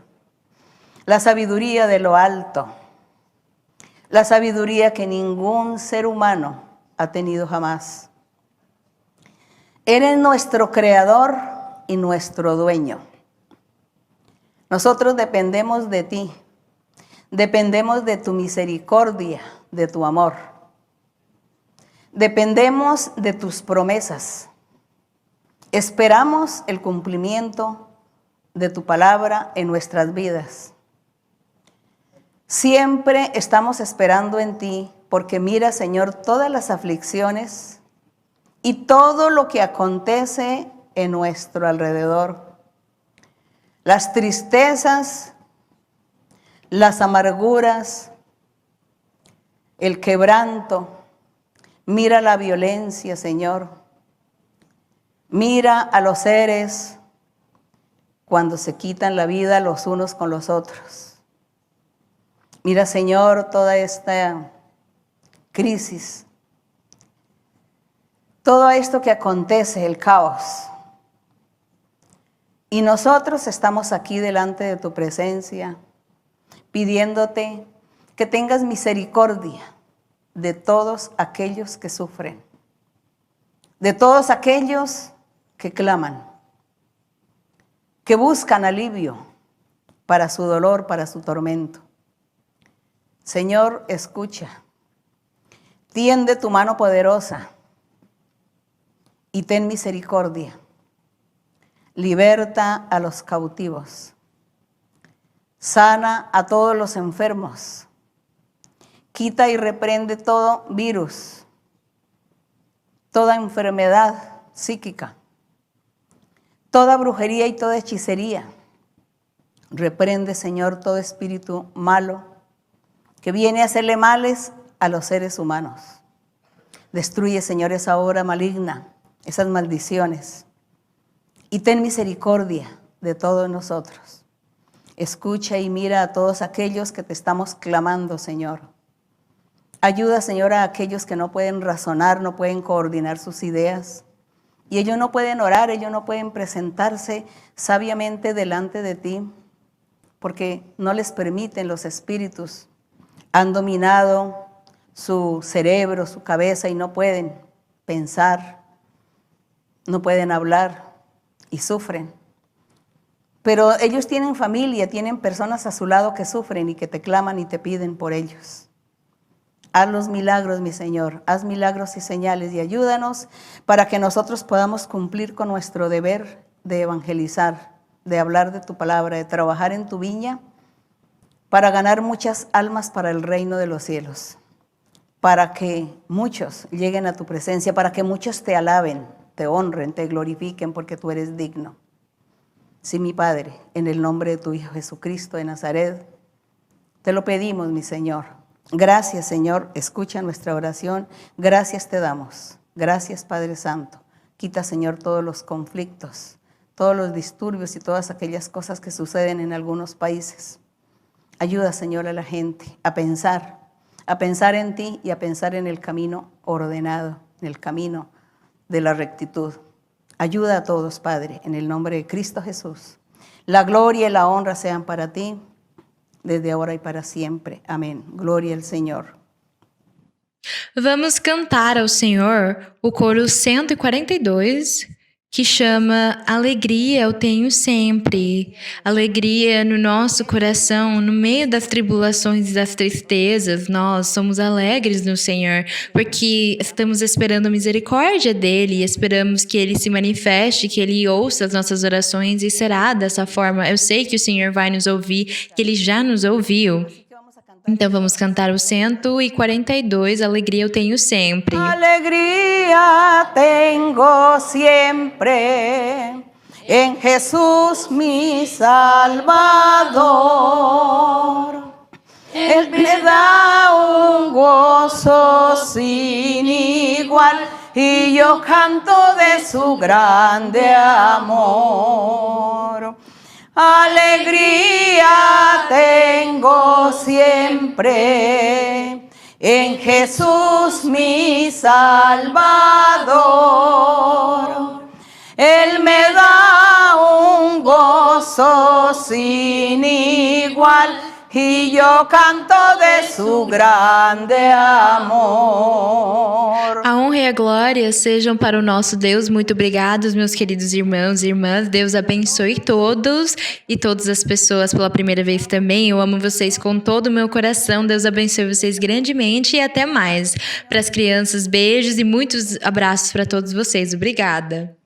La sabiduría de lo alto, la sabiduría que ningún ser humano ha tenido jamás. Eres nuestro creador y nuestro dueño. Nosotros dependemos de ti, dependemos de tu misericordia, de tu amor. Dependemos de tus promesas. Esperamos el cumplimiento de tu palabra en nuestras vidas. Siempre estamos esperando en ti porque mira, Señor, todas las aflicciones y todo lo que acontece en nuestro alrededor. Las tristezas, las amarguras, el quebranto. Mira la violencia, Señor. Mira a los seres cuando se quitan la vida los unos con los otros. Mira, Señor, toda esta crisis, todo esto que acontece, el caos. Y nosotros estamos aquí delante de tu presencia, pidiéndote que tengas misericordia de todos aquellos que sufren, de todos aquellos que claman, que buscan alivio para su dolor, para su tormento. Señor, escucha, tiende tu mano poderosa y ten misericordia. Liberta a los cautivos, sana a todos los enfermos, quita y reprende todo virus, toda enfermedad psíquica, toda brujería y toda hechicería. Reprende, Señor, todo espíritu malo que viene a hacerle males a los seres humanos. Destruye, Señor, esa obra maligna, esas maldiciones. Y ten misericordia de todos nosotros. Escucha y mira a todos aquellos que te estamos clamando, Señor. Ayuda, Señor, a aquellos que no pueden razonar, no pueden coordinar sus ideas. Y ellos no pueden orar, ellos no pueden presentarse sabiamente delante de ti, porque no les permiten los espíritus. Han dominado su cerebro, su cabeza y no pueden pensar, no pueden hablar. Y sufren. Pero ellos tienen familia, tienen personas a su lado que sufren y que te claman y te piden por ellos. Haz los milagros, mi Señor, haz milagros y señales y ayúdanos para que nosotros podamos cumplir con nuestro deber de evangelizar, de hablar de tu palabra, de trabajar en tu viña, para ganar muchas almas para el reino de los cielos, para que muchos lleguen a tu presencia, para que muchos te alaben, te honren, te glorifiquen porque tú eres digno. Sí, mi Padre, en el nombre de tu Hijo Jesucristo de Nazaret, te lo pedimos, mi Señor. Gracias, Señor, escucha nuestra oración. Gracias te damos. Gracias, Padre Santo. Quita, Señor, todos los conflictos, todos los disturbios y todas aquellas cosas que suceden en algunos países. Ayuda, Señor, a la gente a pensar en ti y a pensar en el camino ordenado, en el camino de la rectitud. Ayuda a todos, Padre, en el nombre de Cristo Jesús. La gloria y la honra sean para ti, desde ahora y para siempre. Amén. Gloria al Señor. Vamos cantar ao Senhor o coro 142, que chama Alegria eu tenho sempre. Alegria no nosso coração, no meio das tribulações e das tristezas. Nós somos alegres no Senhor, porque estamos esperando a misericórdia dEle, esperamos que Ele se manifeste, que Ele ouça as nossas orações e será dessa forma. Eu sei que o Senhor vai nos ouvir, que Ele já nos ouviu. Então vamos cantar o 142, Alegria eu tenho sempre. Alegría tengo siempre en Jesús mi Salvador. Él me da un gozo sin igual y yo canto de su grande amor. Alegría tengo siempre en Jesús mi Salvador. Él me da un gozo sin igual y yo canto de su grande amor. A honra e a glória sejam para o nosso Deus. Muito obrigados, meus queridos irmãos e irmãs. Deus abençoe todos e todas as pessoas pela primeira vez também. Eu amo vocês com todo o meu coração. Deus abençoe vocês grandemente e até mais. Para as crianças, beijos e muitos abraços para todos vocês. Obrigada.